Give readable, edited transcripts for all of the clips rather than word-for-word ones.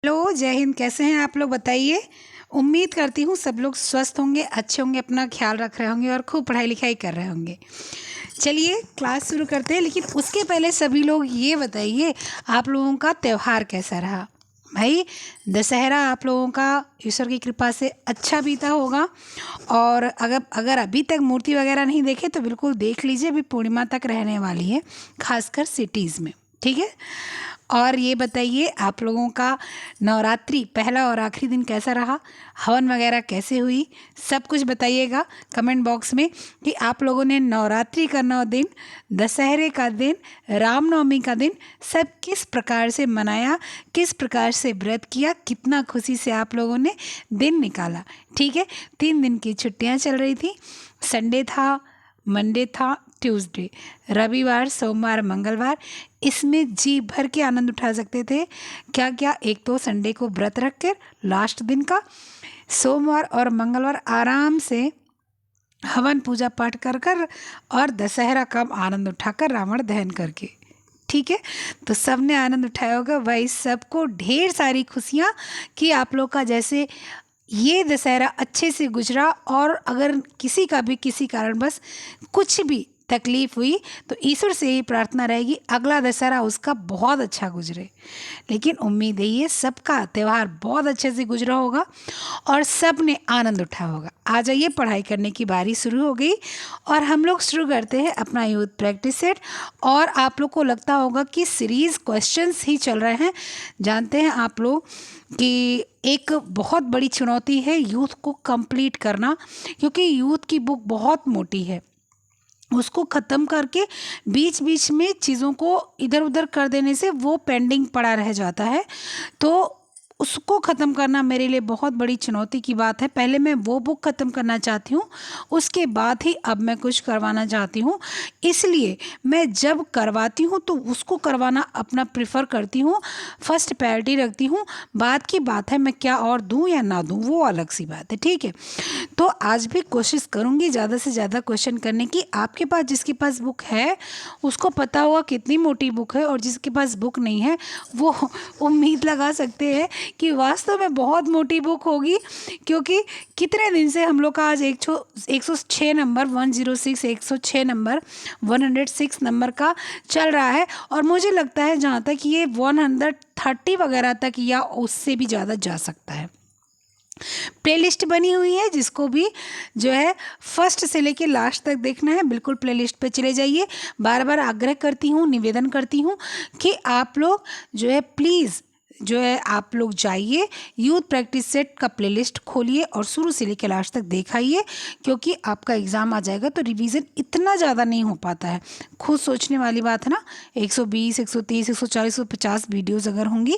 Hello, जय हिंद। कैसे हैं आप लोग, बताइए। उम्मीद करती हूँ सब लोग स्वस्थ होंगे, अच्छे होंगे, अपना ख्याल रख रहे होंगे और खूब पढ़ाई लिखाई कर रहे होंगे। चलिए क्लास शुरू करते हैं, लेकिन उसके पहले सभी लोग ये बताइए आप लोगों का त्यौहार कैसा रहा। भाई, दशहरा आप लोगों का ईश्वर की कृपा से अच्छा बीता होगा। और अगर अभी तक मूर्ति वगैरह नहीं देखे तो बिल्कुल देख लीजिए, अभी पूर्णिमा तक रहने वाली है, खासकर सिटीज़ में। ठीक है। और ये बताइए आप लोगों का नवरात्रि पहला और आखिरी दिन कैसा रहा, हवन वगैरह कैसे हुई, सब कुछ बताइएगा कमेंट बॉक्स में कि आप लोगों ने नवरात्रि का 9 दिन, दशहरे का दिन, रामनवमी का दिन सब किस प्रकार से मनाया, किस प्रकार से व्रत किया, कितना खुशी से आप लोगों ने दिन निकाला। ठीक है। 3 दिन की छुट्टियां चल रही थी। संडे था, मंडे था, ट्यूसडे, रविवार, सोमवार, मंगलवार। इसमें जी भर के आनंद उठा सकते थे। क्या क्या, एक तो संडे को व्रत रख कर लास्ट दिन का, सोमवार और मंगलवार आराम से हवन पूजा पाठ कर कर और दशहरा का आनंद उठाकर रावण दहन करके। ठीक है। तो सब ने आनंद उठाया होगा भाई, सबको ढेर सारी खुशियाँ कि आप लोग का जैसे ये दशहरा अच्छे से गुजरा। और अगर किसी का भी किसी कारणवश कुछ भी तकलीफ हुई तो ईश्वर से ही प्रार्थना रहेगी अगला दशहरा उसका बहुत अच्छा गुजरे। लेकिन उम्मीद है ये सबका त्यौहार बहुत अच्छे से गुजरा होगा और सब ने आनंद उठाया होगा। आ जाइए, पढ़ाई करने की बारी शुरू हो गई और हम लोग शुरू करते हैं अपना यूथ प्रैक्टिस सेट। और आप लोग को लगता होगा कि सीरीज़ क्वेश्चंस ही चल रहे हैं। जानते हैं आप लोग कि एक बहुत बड़ी चुनौती है यूथ को कंप्लीट करना, क्योंकि यूथ की बुक बहुत मोटी है। उसको ख़त्म करके बीच बीच में चीज़ों को इधर उधर कर देने से वो पेंडिंग पड़ा रह जाता है। तो उसको ख़त्म करना मेरे लिए बहुत बड़ी चुनौती की बात है। पहले मैं वो बुक ख़त्म करना चाहती हूँ, उसके बाद ही अब मैं कुछ करवाना चाहती हूँ। इसलिए मैं जब करवाती हूँ तो उसको करवाना अपना प्रेफर करती हूँ, फर्स्ट प्रायोरिटी रखती हूँ। बाद की बात है मैं क्या और दूँ या ना दूँ, वो अलग सी बात है। ठीक है। तो आज भी कोशिश करूँगी ज़्यादा से ज़्यादा क्वेश्चन करने की। आपके पास, जिसके पास बुक है उसको पता होगा कितनी मोटी बुक है, और जिसके पास बुक नहीं है वो उम्मीद लगा सकते हैं कि वास्तव में बहुत मोटी बुक होगी। क्योंकि कितने दिन से हम लोग का आज 106 नंबर 106 106 नंबर 106 नंबर का चल रहा है। और मुझे लगता है जहाँ तक ये 130 वगैरह तक या उससे भी ज़्यादा जा सकता है। प्लेलिस्ट बनी हुई है, जिसको भी जो है फर्स्ट से लेके लास्ट तक देखना है, बिल्कुल प्लेलिस्ट पे चले जाइए। बार बार आग्रह करती हूँ, निवेदन करती हूँ कि आप लोग जो है प्लीज़ जो है आप लोग जाइए, यूथ प्रैक्टिस सेट का प्लेलिस्ट खोलिए और शुरू से लेकर लास्ट तक देखाइए। क्योंकि आपका एग्ज़ाम आ जाएगा तो रिवीजन इतना ज़्यादा नहीं हो पाता है। खुद सोचने वाली बात है ना, 120 130 140 150 वीडियोज़ अगर होंगी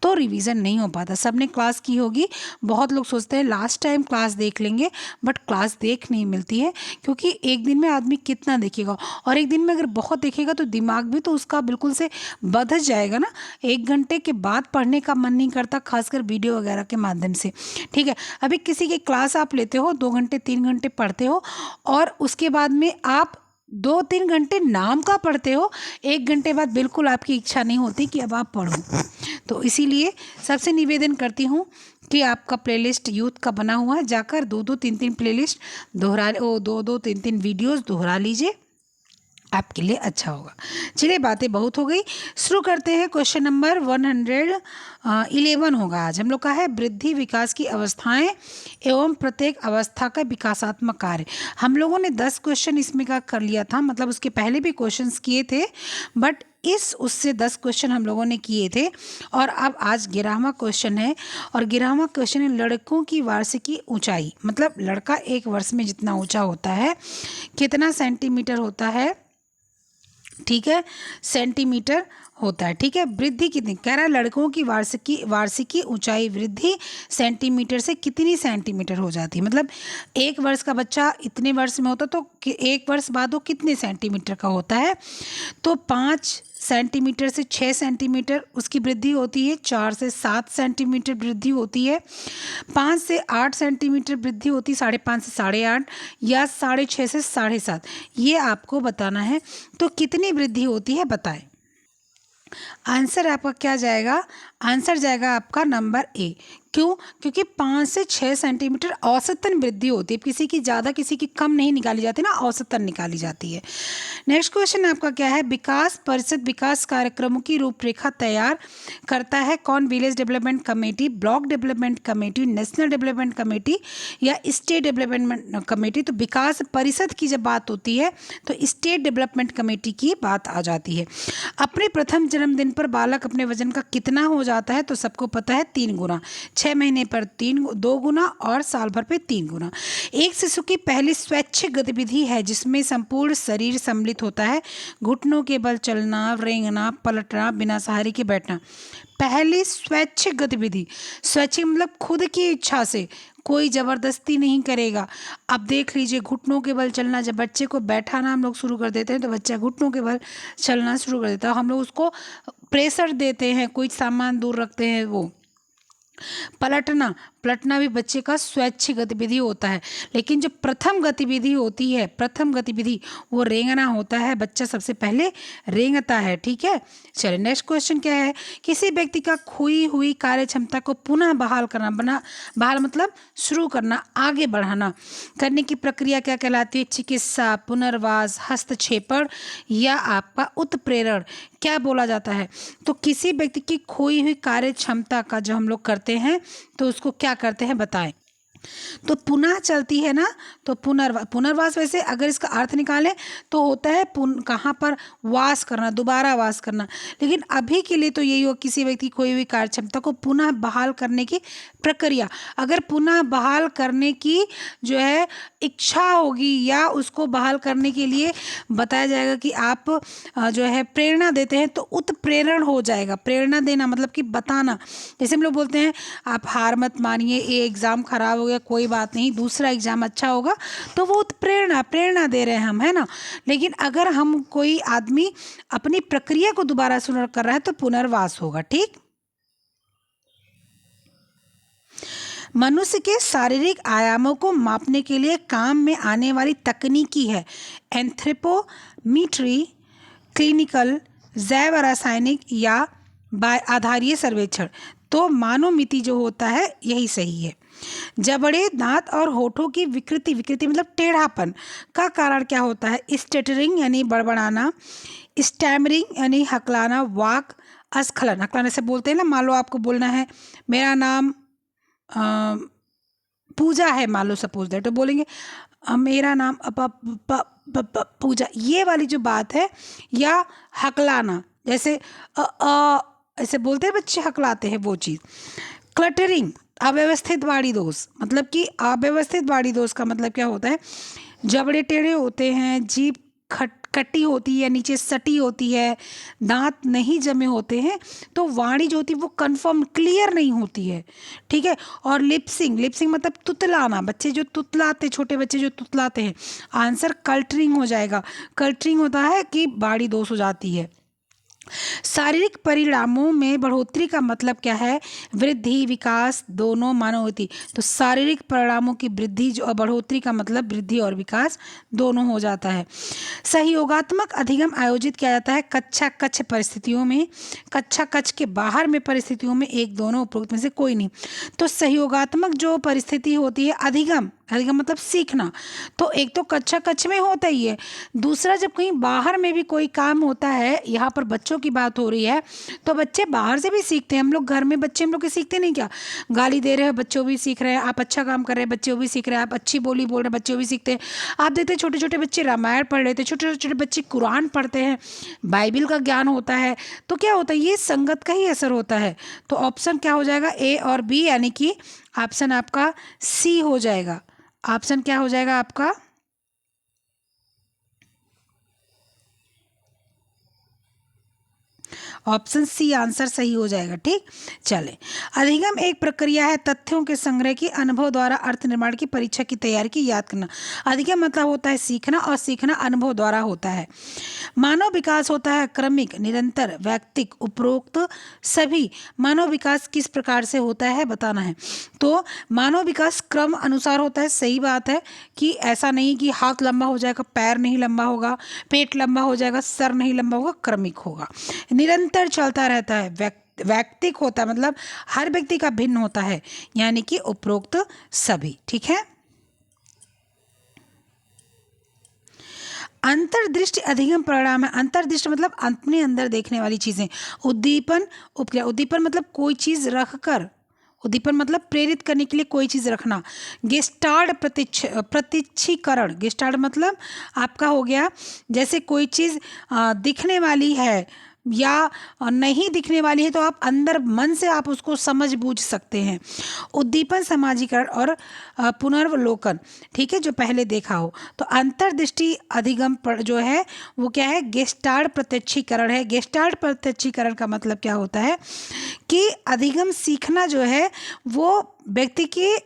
तो रिवीजन नहीं हो पाता। सब ने क्लास की होगी, बहुत लोग सोचते हैं लास्ट टाइम क्लास देख लेंगे, बट क्लास देख नहीं मिलती है। क्योंकि एक दिन में आदमी कितना देखेगा, और एक दिन में अगर बहुत देखेगा तो दिमाग भी तो उसका बिल्कुल से बदल जाएगा ना। 1 घंटे के बाद पढ़ने का मन नहीं करता, खासकर वीडियो वगैरह के माध्यम से। ठीक है। अभी किसी की क्लास आप लेते हो, 2 घंटे 3 घंटे पढ़ते हो, और उसके बाद में आप 2-3 घंटे नाम का पढ़ते हो, 1 घंटे बाद बिल्कुल आपकी इच्छा नहीं होती कि अब आप पढ़ो। तो इसीलिए सबसे निवेदन करती हूँ कि आपका प्लेलिस्ट यूथ का बना हुआ है, जाकर 2-2 3-3 प्लेलिस्ट दोहरा, 2-2 3-3 वीडियोस दोहरा लीजिए, आपके लिए अच्छा होगा। चलिए, बातें बहुत हो गई, शुरू करते हैं। क्वेश्चन नंबर 111 होगा आज हम लोग का है, वृद्धि विकास की अवस्थाएं एवं प्रत्येक अवस्था का विकासात्मक कार्य। हम लोगों ने 10 क्वेश्चन इसमें का कर लिया था, मतलब उसके पहले भी क्वेश्चंस किए थे, बट उससे 10 क्वेश्चन हम लोगों ने किए थे। और अब आज 11वां क्वेश्चन है, और 11वां क्वेश्चन है लड़कों की वार्षिकी ऊंचाई। मतलब लड़का एक वर्ष में जितना ऊंचा होता है, कितना सेंटीमीटर होता है। ठीक है, सेंटीमीटर होता है। ठीक है। वृद्धि कितनी, कह रहा है लड़कों की वार्षिकी ऊंचाई वृद्धि सेंटीमीटर से कितनी सेंटीमीटर हो जाती है। मतलब 1 वर्ष का बच्चा इतने वर्ष में होता तो 1 वर्ष बाद वो कितने सेंटीमीटर का होता है। तो 5 सेंटीमीटर से 6 सेंटीमीटर उसकी वृद्धि होती है, 4 से 7 सेंटीमीटर वृद्धि होती है, 5 से 8 सेंटीमीटर वृद्धि होती है, 5.5 से 8.5, या 6.5 से 7.5। ये आपको बताना है। तो कितनी वृद्धि होती है बताएं। आंसर आपका क्या जाएगा? आंसर जाएगा आपका नंबर ए। क्यों? क्योंकि 5 से 6 सेंटीमीटर औसतन वृद्धि होती है, किसी की ज़्यादा किसी की कम नहीं निकाली जाती ना, औसतन निकाली जाती है। नेक्स्ट क्वेश्चन आपका क्या है? विकास परिषद विकास कार्यक्रमों की रूपरेखा तैयार करता है कौन? Village development committee, block development committee, national development committee या स्टेट डेवलपमेंट कमेटी? तो विकास परिषद की जब बात होती है तो स्टेट डेवलपमेंट कमेटी की बात आ जाती है। अपने प्रथम जन्मदिन पर बालक अपने वजन का कितना हो जाता है? तो सबको पता है 3 गुना। 6 महीने पर 2 गुना और साल भर पे 3 गुना। एक शिशु की पहली स्वैच्छिक गतिविधि है जिसमें संपूर्ण शरीर सम्मिलित होता है। घुटनों के बल चलना, रेंगना, पलटना, बिना सहारे के बैठना। पहली स्वैच्छिक गतिविधि, स्वैच्छिक मतलब खुद की इच्छा से, कोई ज़बरदस्ती नहीं करेगा। अब देख लीजिए, घुटनों के बल चलना, जब बच्चे को बैठाना हम लोग शुरू कर देते हैं तो बच्चा घुटनों के बल चलना शुरू कर देता है। हम लोग उसको प्रेशर देते हैं, कोई सामान दूर रखते हैं, वो पलटना, पलटना भी बच्चे का स्वैच्छिक गतिविधि होता है। लेकिन जो प्रथम गतिविधि होती है, प्रथम गतिविधि वो रेंगना होता है, बच्चा सबसे पहले रेंगता है। ठीक है, चलिए नेक्स्ट क्वेश्चन क्या है? किसी व्यक्ति का खोई हुई कार्य क्षमता को पुनः बहाल करना, बहाल मतलब शुरू करना, आगे बढ़ाना, करने की प्रक्रिया क्या कहलाती है? चिकित्सा, पुनर्वास, हस्तक्षेपण या आपका उत्प्रेरण क्या बोला जाता है? तो किसी व्यक्ति की खोई हुई कार्य क्षमता का जो हम लोग करते हैं तो उसको क्या करते हैं बताएं। तो पुनः चलती है ना, तो पुनर्वास वैसे अगर इसका अर्थ निकालें तो होता है कहाँ पर वास करना, दोबारा वास करना। लेकिन अभी के लिए तो यही हो, किसी व्यक्ति की खोई हुई कार्य क्षमता को पुनः बहाल करने की प्रक्रिया। अगर पुनः बहाल करने की जो है इच्छा होगी या उसको बहाल करने के लिए बताया जाएगा कि आप जो है प्रेरणा देते हैं तो उत्प्रेरण हो जाएगा। प्रेरणा देना मतलब कि बताना, जैसे हम लोग बोलते हैं आप हार मत मानिए, ये एग्ज़ाम खराब हो गया, कोई बात नहीं, दूसरा एग्ज़ाम अच्छा होगा, तो वो प्रेरणा दे रहे हैं हम, है ना। लेकिन अगर हम कोई आदमी अपनी प्रक्रिया को दोबारा शुरू कर रहा है तो पुनर्वास होगा। ठीक, मनुष्य के शारीरिक आयामों को मापने के लिए काम में आने वाली तकनीकी है एंथ्रोपोमीट्री, क्लिनिकल, जैव रासायनिक या आधारीय सर्वेक्षण। तो मानोमिति जो होता है यही सही है। जबड़े, दांत और होठों की विकृति, विकृति मतलब टेढ़ापन का कारण क्या होता है? स्टटरिंग यानी बड़बड़ाना, स्टैमरिंग यानी हकलाना, वाक अस्खलन, हकलाने से बोलते हैं ना, मान लो आपको बोलना है मेरा नाम पूजा है, मान लो सपोज दैट, तो बोलेंगे मेरा नाम पूजा, ये वाली जो बात है, या हकलाना, जैसे ऐसे बोलते हैं बच्चे, हकलाते हैं, वो चीज़। क्लटरिंग, अव्यवस्थित वाणी दोष, मतलब कि अव्यवस्थित वाणी दोष का मतलब क्या होता है? जबड़े टेढ़े होते हैं, जीभ कटी होती है, नीचे सटी होती है, दांत नहीं जमे होते हैं, तो वाणी जो होती है वो कंफर्म क्लियर नहीं होती है। ठीक है, और लिपसिंग, लिपसिंग मतलब तुतलाना, बच्चे जो तुतलाते, छोटे बच्चे जो तुतलाते हैं, आंसर कल्टरिंग हो जाएगा। कल्टरिंग होता है कि वाणी दोष हो जाती है। शारीरिक परिणामों में बढ़ोतरी का मतलब क्या है? वृद्धि, विकास दोनों मानो होती। तो शारीरिक परिणामों की वृद्धि जो बढ़ोतरी का मतलब वृद्धि और विकास दोनों हो जाता है। सहयोगात्मक अधिगम आयोजित किया जाता है कक्षा कक्ष परिस्थितियों में, कक्षा कक्ष के बाहर में परिस्थितियों में, एक दोनों उपरोक्त में से कोई नहीं। तो सहयोगात्मक जो परिस्थिति होती है, अधिगम, अधिगम मतलब सीखना, तो एक तो कक्षा कक्ष में होता ही है, दूसरा जब कहीं बाहर में भी कोई काम होता है, यहाँ पर बच्चों की बात हो रही है तो बच्चे बाहर से भी सीखते हैं। हम लोग घर में बच्चे हम लोग के सीखते नहीं क्या? गाली दे रहे हैं बच्चों भी सीख रहे हैं, आप अच्छा काम कर रहे हैं बच्चे भी सीख रहे हैं, आप अच्छी बोली बोल रहे हैं बच्चे भी सीखते हैं। आप देखते हैं छोटे छोटे बच्चे रामायण पढ़ लेते हैं, छोटे छोटे बच्चे कुरान पढ़ते हैं, बाइबिल का ज्ञान होता है। तो क्या होता है? ये संगत का ही असर होता है। तो ऑप्शन क्या हो जाएगा? ए और बी, यानी कि ऑप्शन आपका सी हो जाएगा। ऑप्शन क्या हो जाएगा आपका? ऑप्शन सी आंसर सही हो जाएगा। ठीक, चले। अधिगम एक प्रक्रिया है तथ्यों के संग्रह की, अनुभव द्वारा अर्थ निर्माण की, परीक्षा की तैयारी की, याद करना। अधिगम मतलब होता है सीखना, और सीखना अनुभव द्वारा होता है। मानव विकास होता है क्रमिक, निरंतर, वैयक्तिक, उपरोक्त सभी। मानव विकास किस प्रकार से होता है बताना है। तो मानव विकास क्रम अनुसार होता है, सही बात है कि ऐसा नहीं कि हाथ लंबा हो जाएगा पैर नहीं लंबा होगा, पेट लंबा हो जाएगा सर नहीं लंबा होगा, क्रमिक होगा। निरंतर चलता रहता है, वैयक्तिक होता है, मतलब हर व्यक्ति का भिन्न होता है, यानी कि उपरोक्त सभी। ठीक है। अंतर्दृष्टि अधिगम परिणाम है। अंतर्दृष्टि मतलब अपने अंदर देखने वाली चीजें। उद्दीपन उपक्रिया, उद्दीपन मतलब कोई चीज रखकर, उद्दीपन मतलब प्रेरित करने के लिए कोई चीज रखना। गेस्टाल्ट प्रत्यक्षीकरण, गेस्टाल्ट मतलब आपका हो गया जैसे कोई चीज दिखने वाली है या नहीं दिखने वाली है तो आप अंदर मन से आप उसको समझ बूझ सकते हैं। उद्दीपन समाजीकरण और पुनर्वलोकन, ठीक है, जो पहले देखा हो। तो अंतर्दृष्टि अधिगम जो है वो क्या है, गेस्टाल्ट प्रत्यक्षीकरण है। गेस्टाल्ट प्रत्यक्षीकरण का मतलब क्या होता है कि अधिगम सीखना जो है वो व्यक्ति की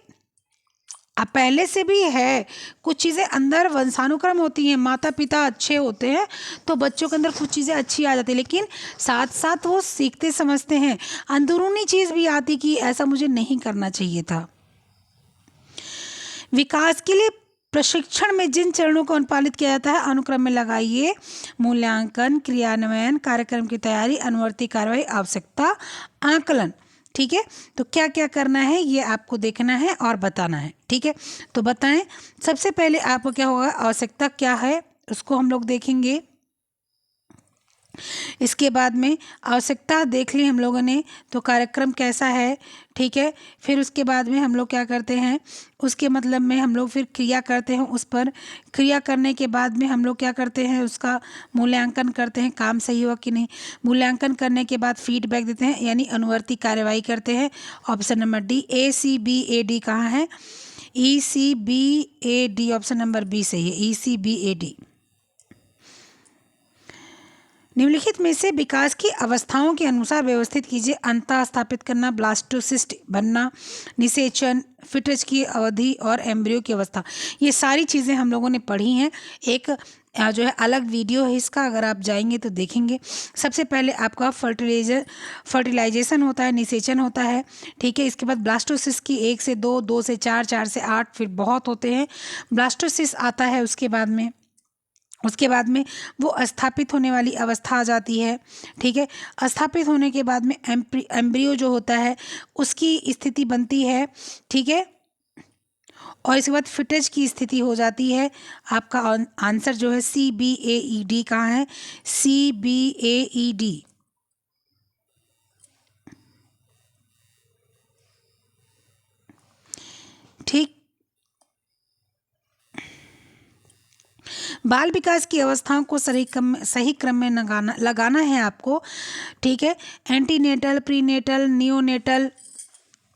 पहले से भी है, कुछ चीज़ें अंदर वंशानुक्रम होती हैं, माता पिता अच्छे होते हैं तो बच्चों के अंदर कुछ चीज़ें अच्छी आ जाती है, लेकिन साथ साथ वो सीखते समझते हैं, अंदरूनी चीज़ भी आती कि ऐसा मुझे नहीं करना चाहिए था। विकास के लिए प्रशिक्षण में जिन चरणों को अनुपालित किया जाता है अनुक्रम में लगाइए। मूल्यांकन, क्रियान्वयन, कार्यक्रम की तैयारी, अनुवर्ती कार्रवाई, आवश्यकता, आकलन। ठीक है, तो क्या क्या करना है ये आपको देखना है और बताना है। ठीक है, तो बताएं। सबसे पहले आपको क्या होगा, आवश्यकता क्या है उसको हम लोग देखेंगे। इसके बाद में आवश्यकता देख ली हम लोगों ने, तो कार्यक्रम कैसा है, ठीक है। फिर उसके बाद में हम लोग क्या करते हैं, उसके मतलब में हम लोग फिर क्रिया करते हैं उस पर। क्रिया करने के बाद में हम लोग क्या करते हैं, उसका मूल्यांकन करते हैं, काम सही हुआ कि नहीं। मूल्यांकन करने के बाद फीडबैक देते हैं, यानी अनुवर्ती कार्यवाही करते हैं। Option number D. ACBAD कहाँ है, ECBAD, ऑप्शन नंबर बी सही है, ECBAD। निम्नलिखित में से विकास की अवस्थाओं के अनुसार व्यवस्थित कीजिए। अंतः स्थापित करना, ब्लास्टोसिस्ट बनना, निषेचन, फिटज की अवधि और एम्ब्रियो की अवस्था, ये सारी चीज़ें हम लोगों ने पढ़ी हैं। एक जो है अलग वीडियो है इसका, अगर आप जाएंगे तो देखेंगे। सबसे पहले आपका फर्टिलाइजेशन होता है, निषेचन होता है, ठीक है। इसके बाद ब्लास्टोसिस्ट की 1 से 2, 2 से 4, 4 से 8, फिर बहुत होते हैं। ब्लास्टोसिस्ट आता है उसके बाद में वो स्थापित होने वाली अवस्था आ जाती है, ठीक है। स्थापित होने के बाद में एम्ब्रियो जो होता है उसकी स्थिति बनती है, ठीक है। और इसके बाद फिटज की स्थिति हो जाती है। आपका आंसर जो है CBAED कहाँ है, CBAED। ठीक, बाल विकास की अवस्थाओं को सही क्रम में लगाना है आपको, ठीक है। एंटीनेटल, प्रीनेटल, नियोनेटल,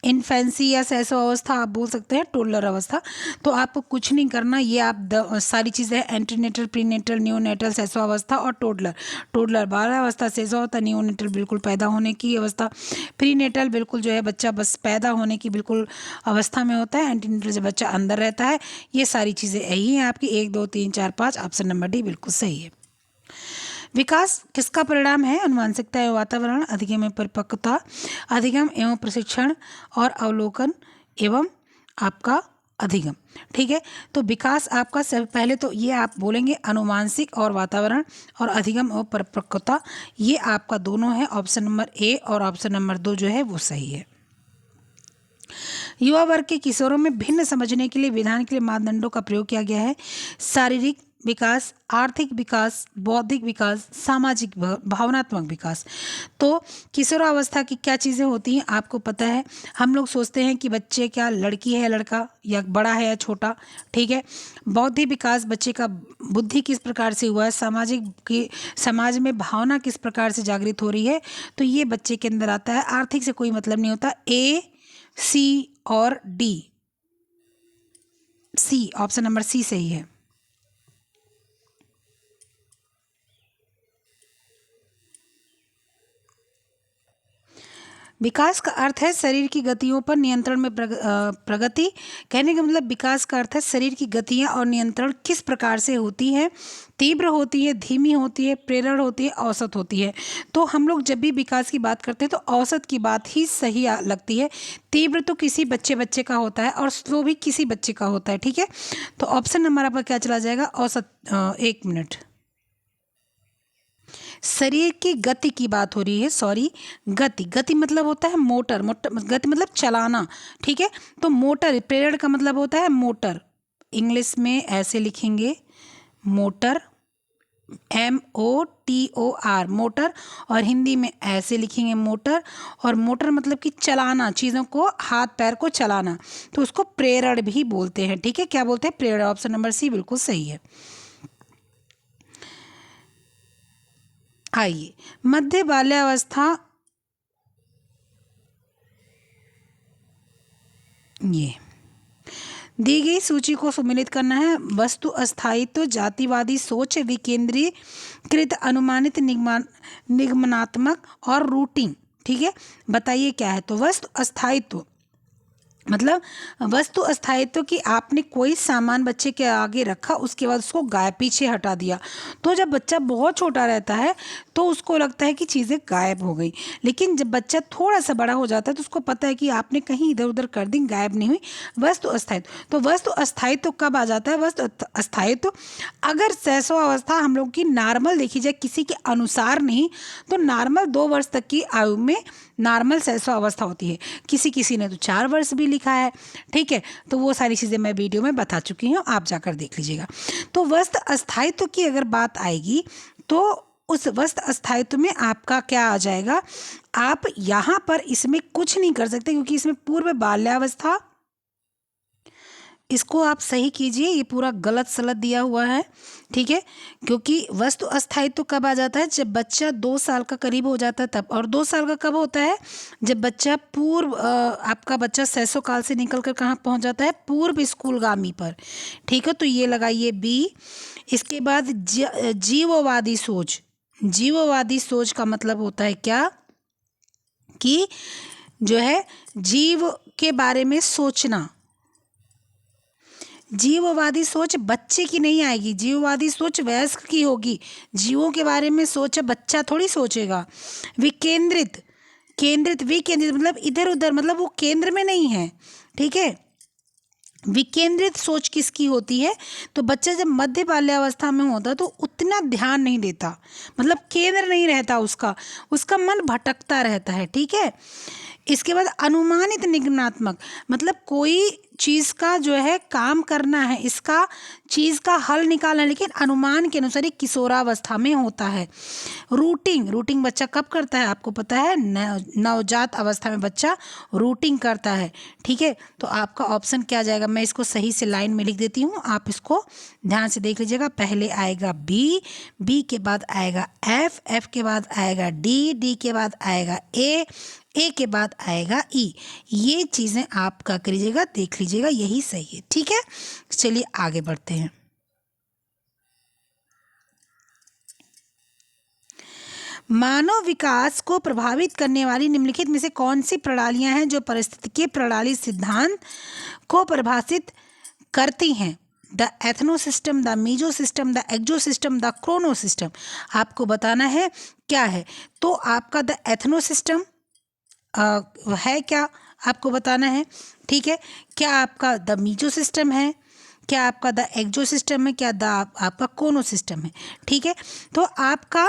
इन्फेंसी या शैशव अवस्था आप बोल सकते हैं, टोडलर अवस्था। तो आपको कुछ नहीं करना, ये आप सारी चीज़ें एंटीनेटल, प्रीनेटल, नियोनेटल, शैशव अवस्था और टोडलर बाल अवस्था, शैशव अवस्था, नियोनेटल बिल्कुल पैदा होने की अवस्था, प्रीनेटल बिल्कुल जो है बच्चा बस पैदा होने की बिल्कुल अवस्था में होता है, एंटीनेटल जब बच्चा अंदर रहता है। ये सारी चीज़ें यही हैं आपकी 1, 2, 3, 4, 5। ऑप्शन नंबर डी बिल्कुल सही है। विकास किसका परिणाम है, अनुवांशिकता एवं वातावरण, अधिगम एवं परिपक्वता, अधिगम एवं प्रशिक्षण और अवलोकन एवं आपका अधिगम, ठीक है। तो विकास आपका सब पहले तो ये आप बोलेंगे अनुवांशिक और वातावरण और अधिगम और परिपक्वता, ये आपका दोनों है। ऑप्शन नंबर ए और ऑप्शन नंबर 2 जो है वो सही है। युवा वर्ग के किशोरों में भिन्न समझने के लिए विधान के लिए मापदंडों का प्रयोग किया गया है। शारीरिक विकास, आर्थिक विकास, बौद्धिक विकास, सामाजिक भावनात्मक विकास। तो किशोरावस्था की क्या चीज़ें होती हैं आपको पता है। हम लोग सोचते हैं कि बच्चे क्या लड़की है लड़का, या बड़ा है या छोटा, ठीक है। बौद्धिक विकास, बच्चे का बुद्धि किस प्रकार से हुआ है, समाज में भावना किस प्रकार से जागृत हो रही है, तो ये बच्चे के अंदर आता है। आर्थिक से कोई मतलब नहीं होता। A, C और D, C, option number C सही है। विकास का अर्थ है शरीर की गतियों पर नियंत्रण में प्रगति। कहने का मतलब विकास का अर्थ है शरीर की गतियां और नियंत्रण किस प्रकार से होती है, तीव्र होती है, धीमी होती है, प्रेरण होती है, औसत होती है। तो हम लोग जब भी विकास की बात करते हैं तो औसत की बात ही सही लगती है। तीव्र तो किसी बच्चे का होता है और स्लो भी किसी बच्चे का होता है, ठीक है। तो ऑप्शन नंबर आपका क्या चला जाएगा, औसत। 1 मिनट, शरीर की गति की बात हो रही है, सॉरी, गति, गति मतलब होता है मोटर, गति मतलब चलाना, ठीक है। तो मोटर, प्रेरण का मतलब होता है मोटर, इंग्लिश में ऐसे लिखेंगे मोटर, MOTOR, मोटर, और हिंदी में ऐसे लिखेंगे मोटर। और मोटर मतलब कि चलाना, चीज़ों को, हाथ पैर को चलाना, तो उसको प्रेरण भी बोलते हैं, ठीक है। क्या बोलते हैं? प्रेरण। ऑप्शन नंबर सी बिल्कुल सही है। आइए, मध्य बाल्यावस्था, ये दी गई सूची को सम्मिलित करना है। वस्तु अस्थायित्व, जातिवादी सोच, विकेंद्रीकृत, अनुमानित, निगमनात्मक और रूटिंग, ठीक है। बताइए क्या है? तो वस्तु अस्थायित्व मतलब वस्तु अस्थायित्व कि आपने कोई सामान बच्चे के आगे रखा, उसके बाद उसको गायब, पीछे हटा दिया। तो जब बच्चा बहुत छोटा रहता है तो उसको लगता है कि चीज़ें गायब हो गई, लेकिन जब बच्चा थोड़ा सा बड़ा हो जाता है तो उसको पता है कि आपने कहीं इधर उधर कर दी, गायब नहीं हुई। वस्तु अस्थायित्व, तो वस्तु अस्थायित्व कब आ जाता है? वस्तु अस्थायित्व अगर शैशव अवस्था हम लोग की नॉर्मल देखी जाए, किसी के अनुसार नहीं, तो नॉर्मल 2 वर्ष तक की आयु में नॉर्मल शैशव अवस्था होती है। किसी किसी ने तो 4 वर्ष भी लिखा है, ठीक है। तो वो सारी चीज़ें मैं वीडियो में बता चुकी हूँ, आप जाकर देख लीजिएगा। तो वस्तु अस्थायित्व की अगर बात आएगी तो उस वस्तु अस्थायित्व में आपका क्या आ जाएगा? आप यहाँ पर इसमें कुछ नहीं कर सकते क्योंकि इसमें पूर्व बाल्यावस्था, इसको आप सही कीजिए, ये पूरा गलत सलत दिया हुआ है, ठीक है। क्योंकि वस्तु अस्थायित्व कब आ जाता है? जब बच्चा 2 साल का करीब हो जाता है तब। और 2 साल का कब होता है? जब बच्चा आपका बच्चा शैशव काल से निकल कर कहाँ पहुँच जाता है? पूर्व स्कूलगामी पर, ठीक है। तो ये लगाइए बी। इसके बाद जीववादी सोच, जीववादी सोच का मतलब होता है क्या? कि जो है जीव के बारे में सोचना। जीववादी सोच बच्चे की नहीं आएगी, जीववादी सोच वयस्क की होगी। जीवों के बारे में सोच बच्चा थोड़ी सोचेगा। विकेंद्रित, केंद्रित, विकेंद्रित मतलब इधर उधर, मतलब वो केंद्र में नहीं है, ठीक है। विकेंद्रित सोच किसकी होती है? तो बच्चा जब मध्य बाल्यावस्था में होता है तो उतना ध्यान नहीं देता, मतलब केंद्र नहीं रहता उसका, उसका मन भटकता रहता है, ठीक है। इसके बाद अनुमानित निगमनात्मक मतलब कोई चीज़ का जो है काम करना है, इसका चीज़ का हल निकालना है, लेकिन अनुमान के अनुसार ये किशोरावस्था में होता है। रूटिंग, रूटिंग बच्चा कब करता है? आपको पता है नवजात अवस्था में बच्चा रूटिंग करता है, ठीक है। तो आपका ऑप्शन क्या आ जाएगा? मैं इसको सही से लाइन में लिख देती हूँ, आप इसको ध्यान से देख लीजिएगा। पहले आएगा बी, बी के बाद आएगा एफ, एफ के बाद आएगा डी, डी के बाद आएगा ए के बाद आएगा ई। ये चीज़ें आप क्या करिएगा? देख लीजिएगा, यही सही है, ठीक है। चलिए आगे बढ़ते हैं। मानव विकास को प्रभावित करने वाली निम्नलिखित में से कौन सी प्रणालियां हैं जो पारिस्थितिकी प्रणाली सिद्धांत को परिभाषित करती हैं? The ethno system, the meso system, the exo system, the chrono system. आपको बताना है क्या है। तो आपका द एथनो सिस्टम है क्या, आपको बताना है, ठीक है। क्या आपका द मीजो सिस्टम है? क्या आपका द एक्जो सिस्टम है? क्या द आपका क्रोनो सिस्टम है? ठीक है। तो आपका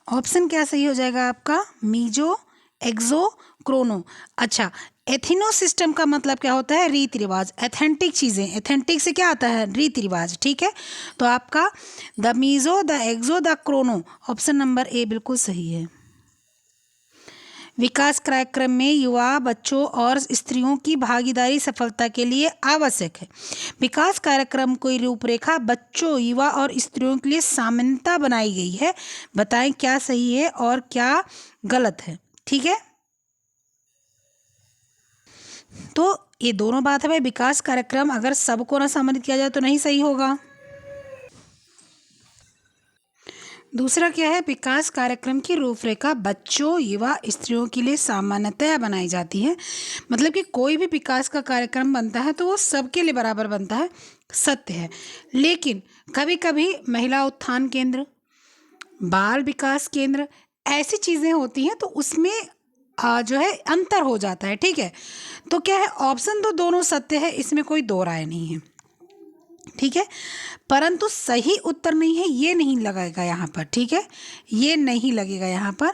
ऑप्शन क्या सही हो जाएगा? आपका मीजो, एक्सो, क्रोनो। अच्छा, एथिनो सिस्टम का मतलब क्या होता है? रीति रिवाज, एथेंटिक चीज़ें। एथेंटिक से क्या आता है? रीति रिवाज, ठीक है। तो आपका the meso, the exo, the chrono, option number A बिल्कुल सही है। विकास कार्यक्रम में युवा, बच्चों और स्त्रियों की भागीदारी सफलता के लिए आवश्यक है। विकास कार्यक्रम की रूपरेखा बच्चों, युवा और स्त्रियों के लिए सामान्यता बनाई गई है। बताएं क्या सही है और क्या गलत है, ठीक है। तो ये दोनों बात है भाई, विकास कार्यक्रम अगर सबको ना सम्मिलित किया जाए तो नहीं सही होगा। दूसरा क्या है? विकास कार्यक्रम की रूपरेखा बच्चों, युवा, स्त्रियों के लिए सामान्यतया बनाई जाती है। मतलब कि कोई भी विकास का कार्यक्रम बनता है तो वो सबके लिए बराबर बनता है, सत्य है। लेकिन कभी कभी महिला उत्थान केंद्र, बाल विकास केंद्र, ऐसी चीज़ें होती हैं तो उसमें जो है अंतर हो जाता है, ठीक है। तो क्या है? ऑप्शन तो दोनों सत्य है, इसमें कोई दो राय नहीं है। ठीक है, परंतु सही उत्तर नहीं है ये नहीं लगेगा यहाँ पर, ठीक है, ये नहीं लगेगा यहाँ पर।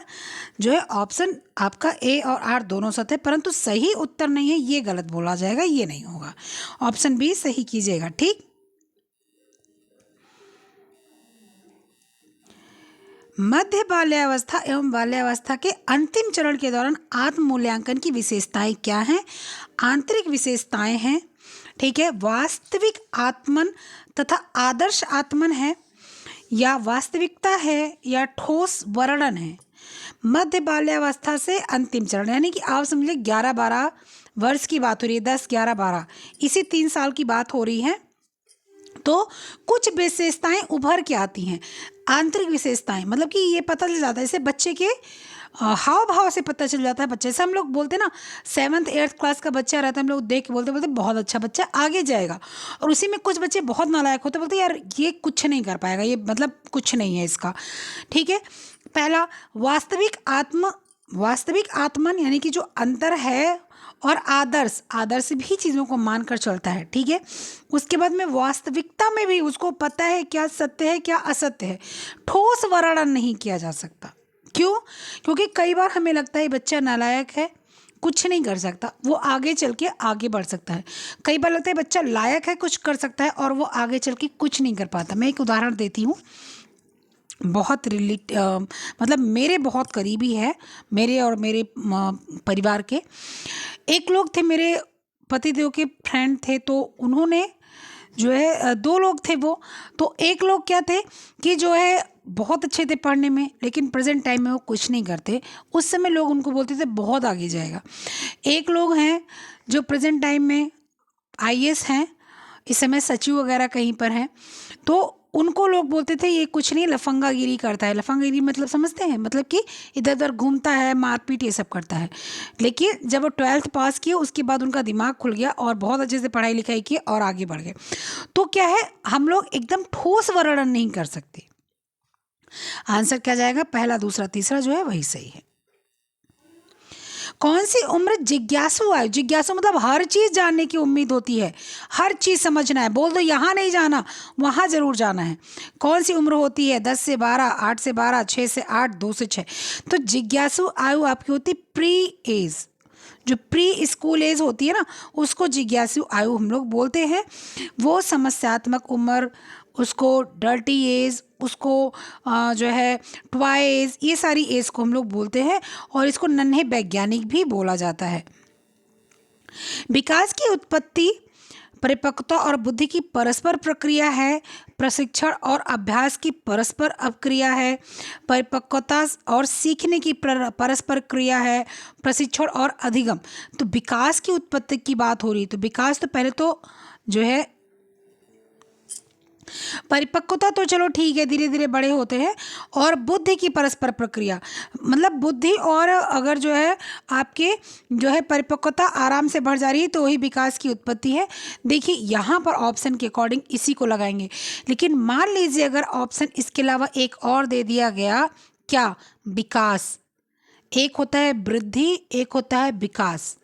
जो है ऑप्शन आपका ए और आर दोनों सत्य है, परंतु सही उत्तर नहीं है ये गलत बोला जाएगा, ये नहीं होगा। ऑप्शन बी सही कीजिएगा। ठीक, मध्य बाल्यावस्था एवं बाल्यावस्था के अंतिम चरण के दौरान आत्म मूल्यांकन की विशेषताएं क्या हैं? आंतरिक विशेषताएं हैं, ठीक है, वास्तविक आत्मन तथा आदर्श आत्मन है, या वास्तविकता है, या ठोस वर्णन है। मध्य बाल्यावस्था से अंतिम चरण यानी कि आप समझिए 11-12 वर्ष की बात हो रही है, 10-11-12 इसी 3 साल की बात हो रही है। तो कुछ विशेषताएं उभर के आती हैं, आंतरिक विशेषताएं, मतलब कि ये पता चल जाता है, जैसे बच्चे के हाव भाव से पता चल जाता है बच्चे से। हम लोग बोलते हैं ना 7th-8th क्लास का बच्चा रहता है, हम लोग देख के बोलते बोलते बहुत अच्छा बच्चा आगे जाएगा, और उसी में कुछ बच्चे बहुत नालायक होते, बोलते यार ये कुछ नहीं कर पाएगा, ये मतलब कुछ नहीं है इसका। ठीक है, पहला वास्तविक आत्मन यानी कि जो अंतर है, और आदर्श भी चीज़ों को मानकर चलता है। ठीक है, उसके बाद में वास्तविकता में भी उसको पता है क्या सत्य है क्या असत्य है, ठोस वर्णन नहीं किया जा सकता। क्यों? क्योंकि कई बार हमें लगता है बच्चा नालायक है, कुछ नहीं कर सकता, वो आगे चल के आगे बढ़ सकता है। कई बार लगता है बच्चा लायक है, कुछ कर सकता है, और वो आगे चल के कुछ नहीं कर पाता। मैं एक उदाहरण देती हूँ, बहुत मतलब मेरे बहुत करीबी है, मेरे और मेरे परिवार के एक लोग थे, मेरे पतिदेव के फ्रेंड थे। तो उन्होंने जो है 2 लोग थे वो, तो एक लोग क्या थे कि जो है बहुत अच्छे थे पढ़ने में, लेकिन प्रेजेंट टाइम में वो कुछ नहीं करते। उस समय लोग उनको बोलते थे बहुत आगे जाएगा। एक लोग हैं जो प्रेजेंट टाइम में आईएएस हैं, इस समय सचिव वगैरह कहीं पर हैं, तो उनको लोग बोलते थे ये कुछ नहीं, लफंगागिरी करता है। लफंगागिरी मतलब समझते हैं, मतलब कि इधर उधर घूमता है, मारपीट ये सब करता है। लेकिन जब वो 12th पास किए उसके बाद उनका दिमाग खुल गया और बहुत अच्छे से पढ़ाई लिखाई की और आगे बढ़ गए। तो क्या है, हम लोग एकदम ठोस वर्णन नहीं कर सकते। आंसर क्या जाएगा? पहला, दूसरा, तीसरा जो है वही सही है। कौन सी उम्र जिज्ञासु आयु? जिज्ञासु मतलब हर चीज़ जानने की उम्मीद होती है, हर चीज़ समझना है, बोल दो यहाँ नहीं जाना वहाँ ज़रूर जाना है। कौन सी उम्र होती है? 10 से 12, 8 से 12, 6 से 8, 2 से 6। तो जिज्ञासु आयु आपकी होती प्री एज, जो प्री स्कूल एज होती है ना, उसको जिज्ञासु आयु हम लोग बोलते हैं। वो समस्यात्मक उम्र, उसको डर्टी एज, उसको जो है ट्वाई एज, ये सारी एज को हम लोग बोलते हैं, और इसको नन्हे वैज्ञानिक भी बोला जाता है। विकास की उत्पत्ति परिपक्वता और बुद्धि की परस्पर प्रक्रिया है, प्रशिक्षण और अभ्यास की परस्पर अवक्रिया है, परिपक्वता और सीखने की परस्पर क्रिया है, प्रशिक्षण और अधिगम। तो विकास की उत्पत्ति की बात हो रही, तो विकास तो पहले तो जो है परिपक्वता तो चलो ठीक है, धीरे धीरे बड़े होते हैं, और बुद्धि की परस्पर प्रक्रिया मतलब बुद्धि और अगर जो है आपके जो है परिपक्वता आराम से बढ़ जा रही है तो वही विकास की उत्पत्ति है। देखिए यहाँ पर ऑप्शन के अकॉर्डिंग इसी को लगाएंगे, लेकिन मान लीजिए अगर ऑप्शन इसके अलावा एक और दे दिया गया, क्या? विकास। एक होता है वृद्धि, एक होता है विकास।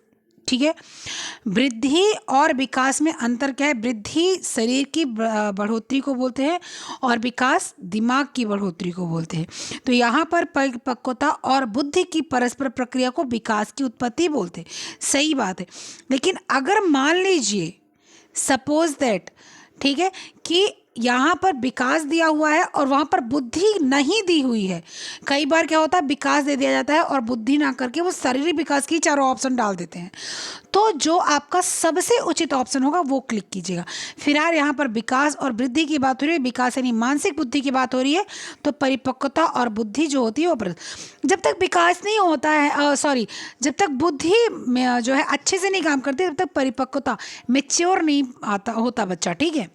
ठीक है, वृद्धि और विकास में अंतर क्या है? वृद्धि शरीर की बढ़ोतरी को बोलते हैं, और विकास दिमाग की बढ़ोतरी को बोलते हैं। तो यहाँ पर परिपक्वता और बुद्धि की परस्पर प्रक्रिया को विकास की उत्पत्ति बोलते हैं। सही बात है, लेकिन अगर मान लीजिए सपोज दैट, ठीक है, कि यहाँ पर विकास दिया हुआ है और वहाँ पर बुद्धि नहीं दी हुई है। कई बार क्या होता है, विकास दे दिया जाता है और बुद्धि ना करके वो शारीरिक विकास की चारों ऑप्शन डाल देते हैं। तो जो आपका सबसे उचित ऑप्शन होगा वो क्लिक कीजिएगा। फिलहाल यहाँ पर विकास और वृद्धि की बात हो रही है, विकास यानी मानसिक बुद्धि की बात हो रही है, तो परिपक्वता और बुद्धि जो होती है वो जब तक विकास नहीं होता है, जब तक बुद्धि जो है अच्छे से नहीं काम करती तब तक परिपक्वता मेच्योर नहीं होता बच्चा। ठीक है,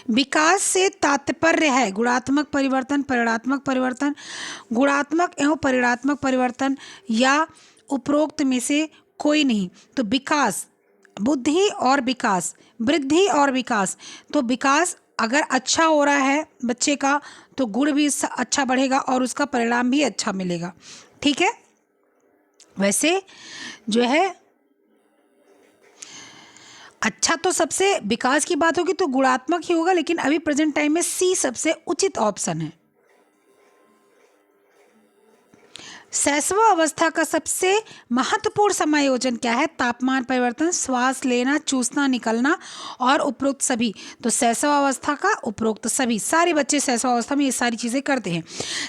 विकास से तात्पर्य है गुणात्मक परिवर्तन, परिणात्मक परिवर्तन, गुणात्मक एवं परिणात्मक परिवर्तन, या उपरोक्त में से कोई नहीं। तो विकास, बुद्धि और विकास, वृद्धि और विकास। तो विकास अगर अच्छा हो रहा है बच्चे का तो गुण भी अच्छा बढ़ेगा और उसका परिणाम भी अच्छा मिलेगा। ठीक है, वैसे जो है अच्छा तो सबसे विकास की बात होगी तो गुणात्मक ही होगा, लेकिन अभी प्रेजेंट टाइम में सी सबसे उचित ऑप्शन है। शैशव अवस्था का सबसे महत्वपूर्ण समायोजन क्या है? तापमान परिवर्तन, श्वास लेना, चूसना, निकलना और उपरोक्त सभी। तो शैशव अवस्था का उपरोक्त सभी, सारे बच्चे शैशव अवस्था में ये सारी चीज़ें करते हैं।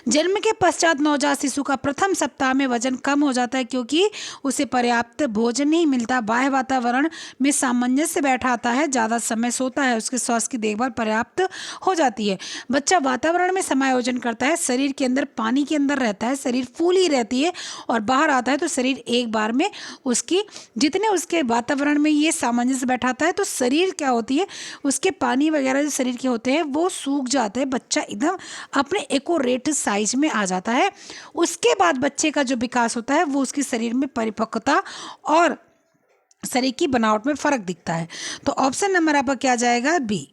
जन्म के पश्चात नवजात शिशु का प्रथम सप्ताह में वजन कम हो जाता है क्योंकि उसे पर्याप्त भोजन नहीं मिलता, बाह्य वातावरण में सामंजस्य बैठाता है, ज़्यादा समय सोता है, उसके स्वास्थ्य की देखभाल पर्याप्त हो जाती है। बच्चा वातावरण में समायोजन करता है, शरीर के अंदर पानी के अंदर रहता है, शरीर फूली रहती है और बाहर आता है तो शरीर एक बार में उसकी जितने उसके वातावरण में ये सामंजस्य बैठाता है तो शरीर क्या होती है, उसके पानी वगैरह जो शरीर के होते हैं वो सूख जाते हैं, बच्चा एकदम अपने एक्यूरेट साइज में आ जाता है। उसके बाद बच्चे का जो विकास होता है वो उसके शरीर में परिपक्वता और शरीर की बनावट में फर्क दिखता है। तो ऑप्शन नंबर आपका क्या जाएगा? बी।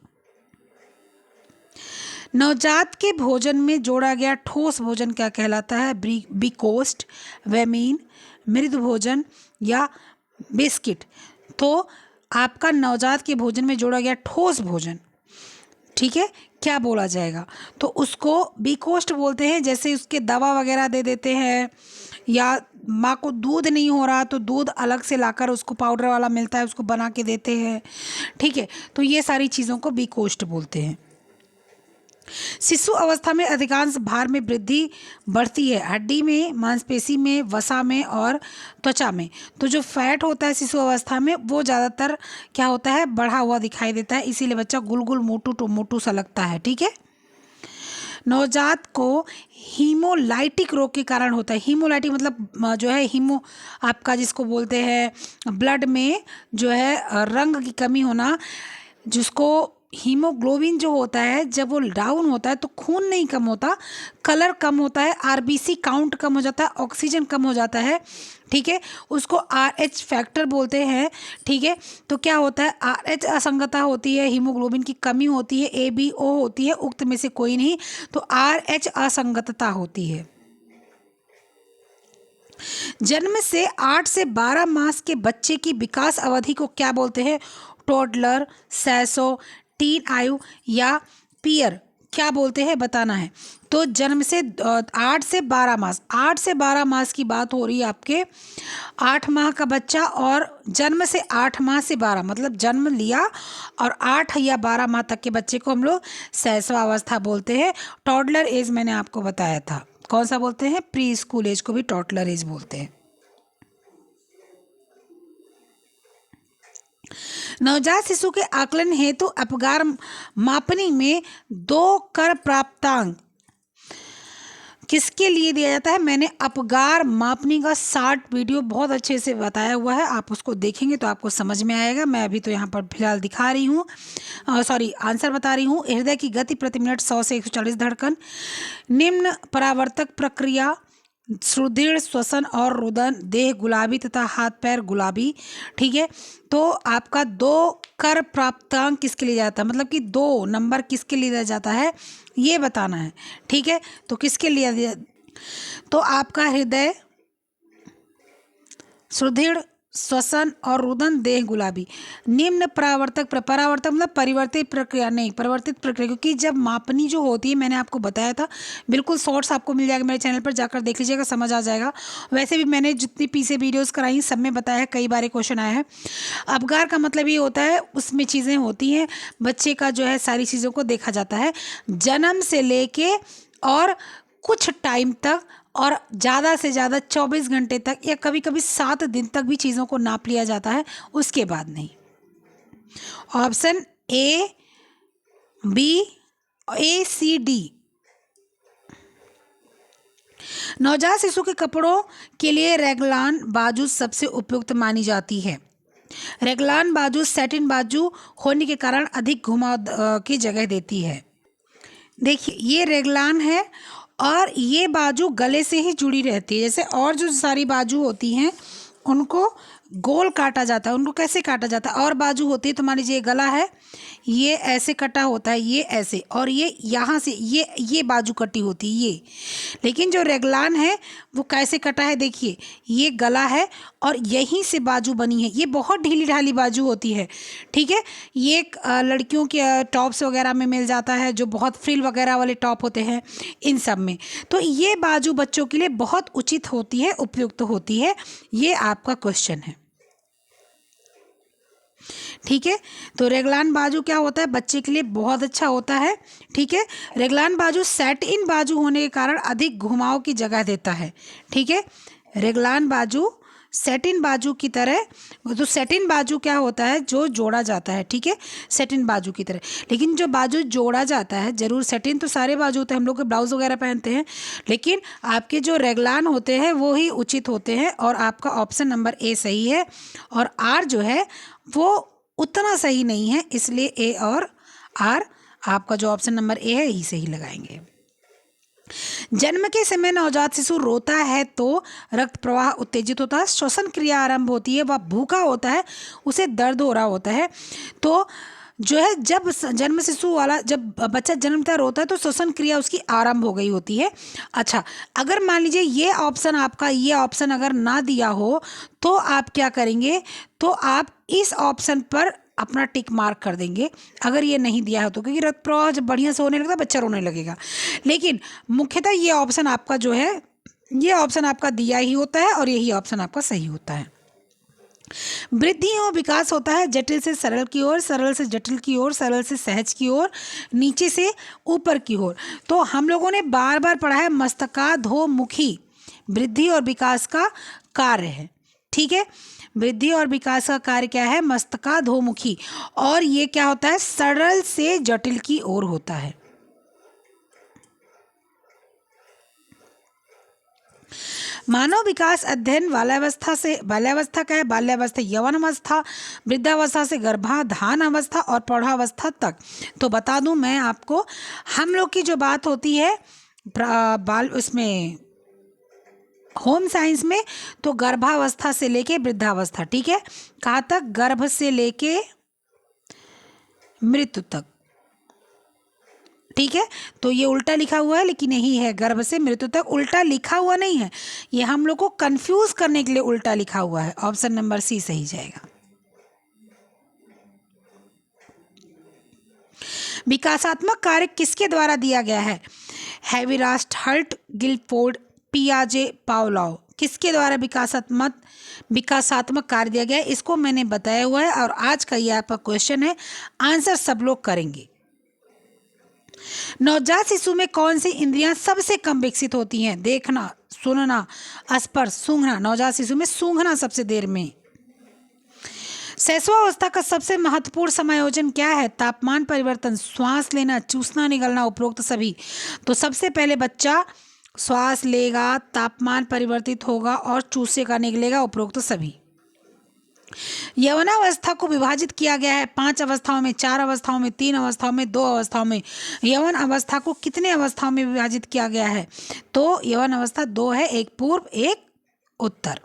नवजात के भोजन में जोड़ा गया ठोस भोजन क्या कहलाता है? बीकोस्ट, वेमीन, मृदु भोजन या बिस्किट। तो आपका नवजात के भोजन में जोड़ा गया ठोस भोजन, ठीक है, क्या बोला जाएगा? तो उसको बीकोस्ट बोलते हैं। जैसे उसके दवा वगैरह दे देते हैं, या माँ को दूध नहीं हो रहा तो दूध अलग से लाकर उसको पाउडर वाला मिलता है उसको बना के देते हैं, ठीक है। तो ये सारी चीज़ों को बीकोस्ट बोलते हैं। शिशु अवस्था में अधिकांश भार में वृद्धि बढ़ती है हड्डी में, मांसपेशी में, वसा में और त्वचा में। तो जो फैट होता है शिशु अवस्था में वो ज़्यादातर क्या होता है? बढ़ा हुआ दिखाई देता है, इसीलिए बच्चा गुलगुल मोटू मोटू सा लगता है, ठीक है। नवजात को हीमोलाइटिक रोग के कारण होता है। हीमोलाइटिक मतलब जो है हीमो आपका जिसको बोलते हैं ब्लड में जो है रंग की कमी होना, जिसको हीमोग्लोबिन जो होता है जब वो डाउन होता है तो खून नहीं कम होता, कलर कम होता है, आरबीसी काउंट कम हो जाता है, ऑक्सीजन कम हो जाता है, ठीक है। उसको आरएच फैक्टर बोलते हैं, ठीक है। तो क्या होता है? आरएच असंगतता होती है, हीमोग्लोबिन की कमी होती है, एबीओ होती है, उक्त में से कोई नहीं, तो आरएच असंगतता होती है। जन्म से 8 से 12 मास के बच्चे की विकास अवधि को क्या बोलते हैं? टोडलर, सैसो, टीन आयु या पीयर, क्या बोलते हैं बताना है। तो जन्म से 8 से 12 मास, 8 से 12 मास की बात हो रही है आपके, 8 माह का बच्चा, और जन्म से 8 माह से 12 मतलब जन्म लिया और 8 या 12 माह तक के बच्चे को हम लोग शैशवावस्था बोलते हैं। टॉडलर एज मैंने आपको बताया था, कौन सा बोलते हैं? प्री स्कूल एज को भी टॉडलर एज बोलते हैं। नवजात शिशु के आकलन हेतु अपगार मापनी में 2 कर प्राप्तांक किसके लिए दिया जाता है? मैंने अपगार मापनी का 60 वीडियो बहुत अच्छे से बताया हुआ है, आप उसको देखेंगे तो आपको समझ में आएगा। मैं अभी तो यहाँ पर फिलहाल दिखा रही हूँ, आंसर बता रही हूँ। हृदय की गति प्रति मिनट 100 से 140 धड़कन, निम्न परावर्तक प्रक्रिया, सुदृढ़ श्वसन और रुदन, देह गुलाबी तथा हाथ पैर गुलाबी, ठीक है। तो आपका 2 कर प्राप्तांक किसके लिए जाता है, मतलब कि 2 नंबर किसके लिए दिया जाता है ये बताना है, ठीक है। तो किसके लिए? तो आपका हृदय, सुदृढ़ श्वसन और रुदन, देह गुलाबी। निम्न परावर्तक मतलब परिवर्तित प्रक्रिया नहीं, परिवर्तित प्रक्रिया, क्योंकि जब मापनी जो होती है मैंने आपको बताया था, बिल्कुल शॉर्ट्स आपको मिल जाएगा मेरे चैनल पर, जाकर देख लीजिएगा, समझ आ जाएगा। वैसे भी मैंने जितनी पीछे वीडियोस कराई सब में बताया है, कई बार क्वेश्चन आया है। अपगार का मतलब ये होता है उसमें चीज़ें होती हैं, बच्चे का जो है सारी चीज़ों को देखा जाता है जन्म से लेके और कुछ टाइम तक, और ज़्यादा से ज़्यादा 24 घंटे तक या कभी कभी 7 दिन तक भी चीज़ों को नाप लिया जाता है, उसके बाद नहीं। Option A, B, A, C, D. नवजात शिशु के कपड़ों के लिए रेगलान बाजू सबसे उपयुक्त मानी जाती है। रेगलान बाजू सैटिन बाजू होने के कारण अधिक घुमाव की जगह देती है। देखिए ये रेगलान है और ये बाजू गले से ही जुड़ी रहती है, जैसे और जो सारी बाजू होती हैं उनको गोल काटा जाता है। उनको कैसे काटा जाता है? और बाजू होती है तो मान लीजिए गला है, ये ऐसे कटा होता है, ये ऐसे, और ये यहाँ से ये बाजू कटी होती है ये। लेकिन जो रेगलान है वो कैसे कटा है? देखिए, ये गला है और यहीं से बाजू बनी है। ये बहुत ढीली ढाली बाजू होती है, ठीक है। ये लड़कियों के टॉप्स वगैरह में मिल जाता है, जो बहुत फ्रिल वगैरह वाले टॉप होते हैं, इन सब में। तो ये बाजू बच्चों के लिए बहुत उचित होती है, उपयुक्त होती है। ये आपका क्वेश्चन है, ठीक है। तो रेगलान बाजू क्या होता है? बच्चे के लिए बहुत अच्छा होता है, ठीक है। रेगलान बाजू सेट इन बाजू होने के कारण अधिक घुमाव की जगह देता है, ठीक है। रेगलान बाजू सेट इन बाजू की तरह, तो सेट इन बाजू क्या होता है? जो जोड़ा जाता है, ठीक है, सेट इन बाजू की तरह। लेकिन जो बाजू जोड़ा जाता है, जरूर सेट इन तो सारे बाजू होते हैं, हम लोग के ब्लाउज वगैरह पहनते हैं, लेकिन आपके जो रेगलान होते हैं वो ही उचित होते हैं। और आपका ऑप्शन नंबर ए सही है, और आर जो है वो उतना सही नहीं है, इसलिए ए और आर आपका जो ऑप्शन नंबर ए है ही सही लगाएंगे। जन्म के समय नवजात शिशु रोता है तो रक्त प्रवाह उत्तेजित होता है, श्वसन क्रिया आरंभ होती है, वह भूखा होता है, उसे दर्द हो रहा होता है। तो जो है, जब जन्म शिशु वाला, जब बच्चा जन्मता रोता है तो श्वसन क्रिया उसकी आरंभ हो गई होती है। अच्छा, अगर मान लीजिए ये ऑप्शन आपका, ये ऑप्शन अगर ना दिया हो तो आप क्या करेंगे? तो आप इस ऑप्शन पर अपना टिक मार्क कर देंगे, अगर ये नहीं दिया है तो, क्योंकि रक्त प्रवाह जब बढ़िया से होने लगता है बच्चा रोने लगेगा। लेकिन मुख्यतः ये ऑप्शन आपका जो है, ये ऑप्शन आपका दिया ही होता है और यही ऑप्शन आपका सही होता है। वृद्धि और विकास होता है जटिल से सरल की ओर, सरल से जटिल की ओर, सरल से सहज की ओर, नीचे से ऊपर की ओर। तो हम लोगों ने बार बार पढ़ा है, मस्तकाधोमुखी वृद्धि और विकास का कार्य है, ठीक है। वृद्धि और विकास का कार्य क्या है? मस्तकाधोमुखी। और ये क्या होता है? सरल से जटिल की ओर होता है। मानव विकास अध्ययन बाल्यावस्था से, बाल्यावस्था क्या है? बाल्यावस्था यौवन अवस्था, वृद्धावस्था से गर्भाधान अवस्था और प्रौढ़ावस्था तक। तो बता दूं मैं आपको, हम लोग की जो बात होती है बाल उसमें होम साइंस में, तो गर्भावस्था से लेके वृद्धावस्था, ठीक है। कहाँ तक? गर्भ से लेके मृत्यु तक, ठीक है। तो ये उल्टा लिखा हुआ है, लेकिन यही है, गर्भ से मृत्यु तक। उल्टा लिखा हुआ नहीं है, ये हम लोग को कंफ्यूज करने के लिए उल्टा लिखा हुआ है। ऑप्शन नंबर सी सही जाएगा। विकासात्मक कार्य किसके द्वारा दिया गया है? हैविरास्ट, हल्ट, गिलफोर्ड, पियाजे, पावलोव। किसके द्वारा विकासात्मक कार्य दिया गया है? इसको मैंने बताया हुआ है, और आज का ये आपका क्वेश्चन है, आंसर सब लोग करेंगे। नवजात शिशु में कौन सी इंद्रियां सबसे कम विकसित होती हैं? देखना, सुनना, स्पर्श, सूंघना। नवजात शिशु में सूंघना सबसे देर में। शैशवावस्था का सबसे महत्वपूर्ण समायोजन क्या है? तापमान परिवर्तन, श्वास लेना, चूसना, निगलना, उपरोक्त सभी। तो सबसे पहले बच्चा श्वास लेगा, तापमान परिवर्तित होगा और चूसेगा, निगलेगा, उपरोक्त सभी। यौवनावस्था को विभाजित किया गया है 5 अवस्थाओं में, 4 अवस्थाओं में, 3 अवस्थाओं में, 2 अवस्थाओं में। यौवन अवस्था को कितने अवस्थाओं में विभाजित किया गया है? तो यौवन अवस्था 2 है, एक पूर्व, एक उत्तर।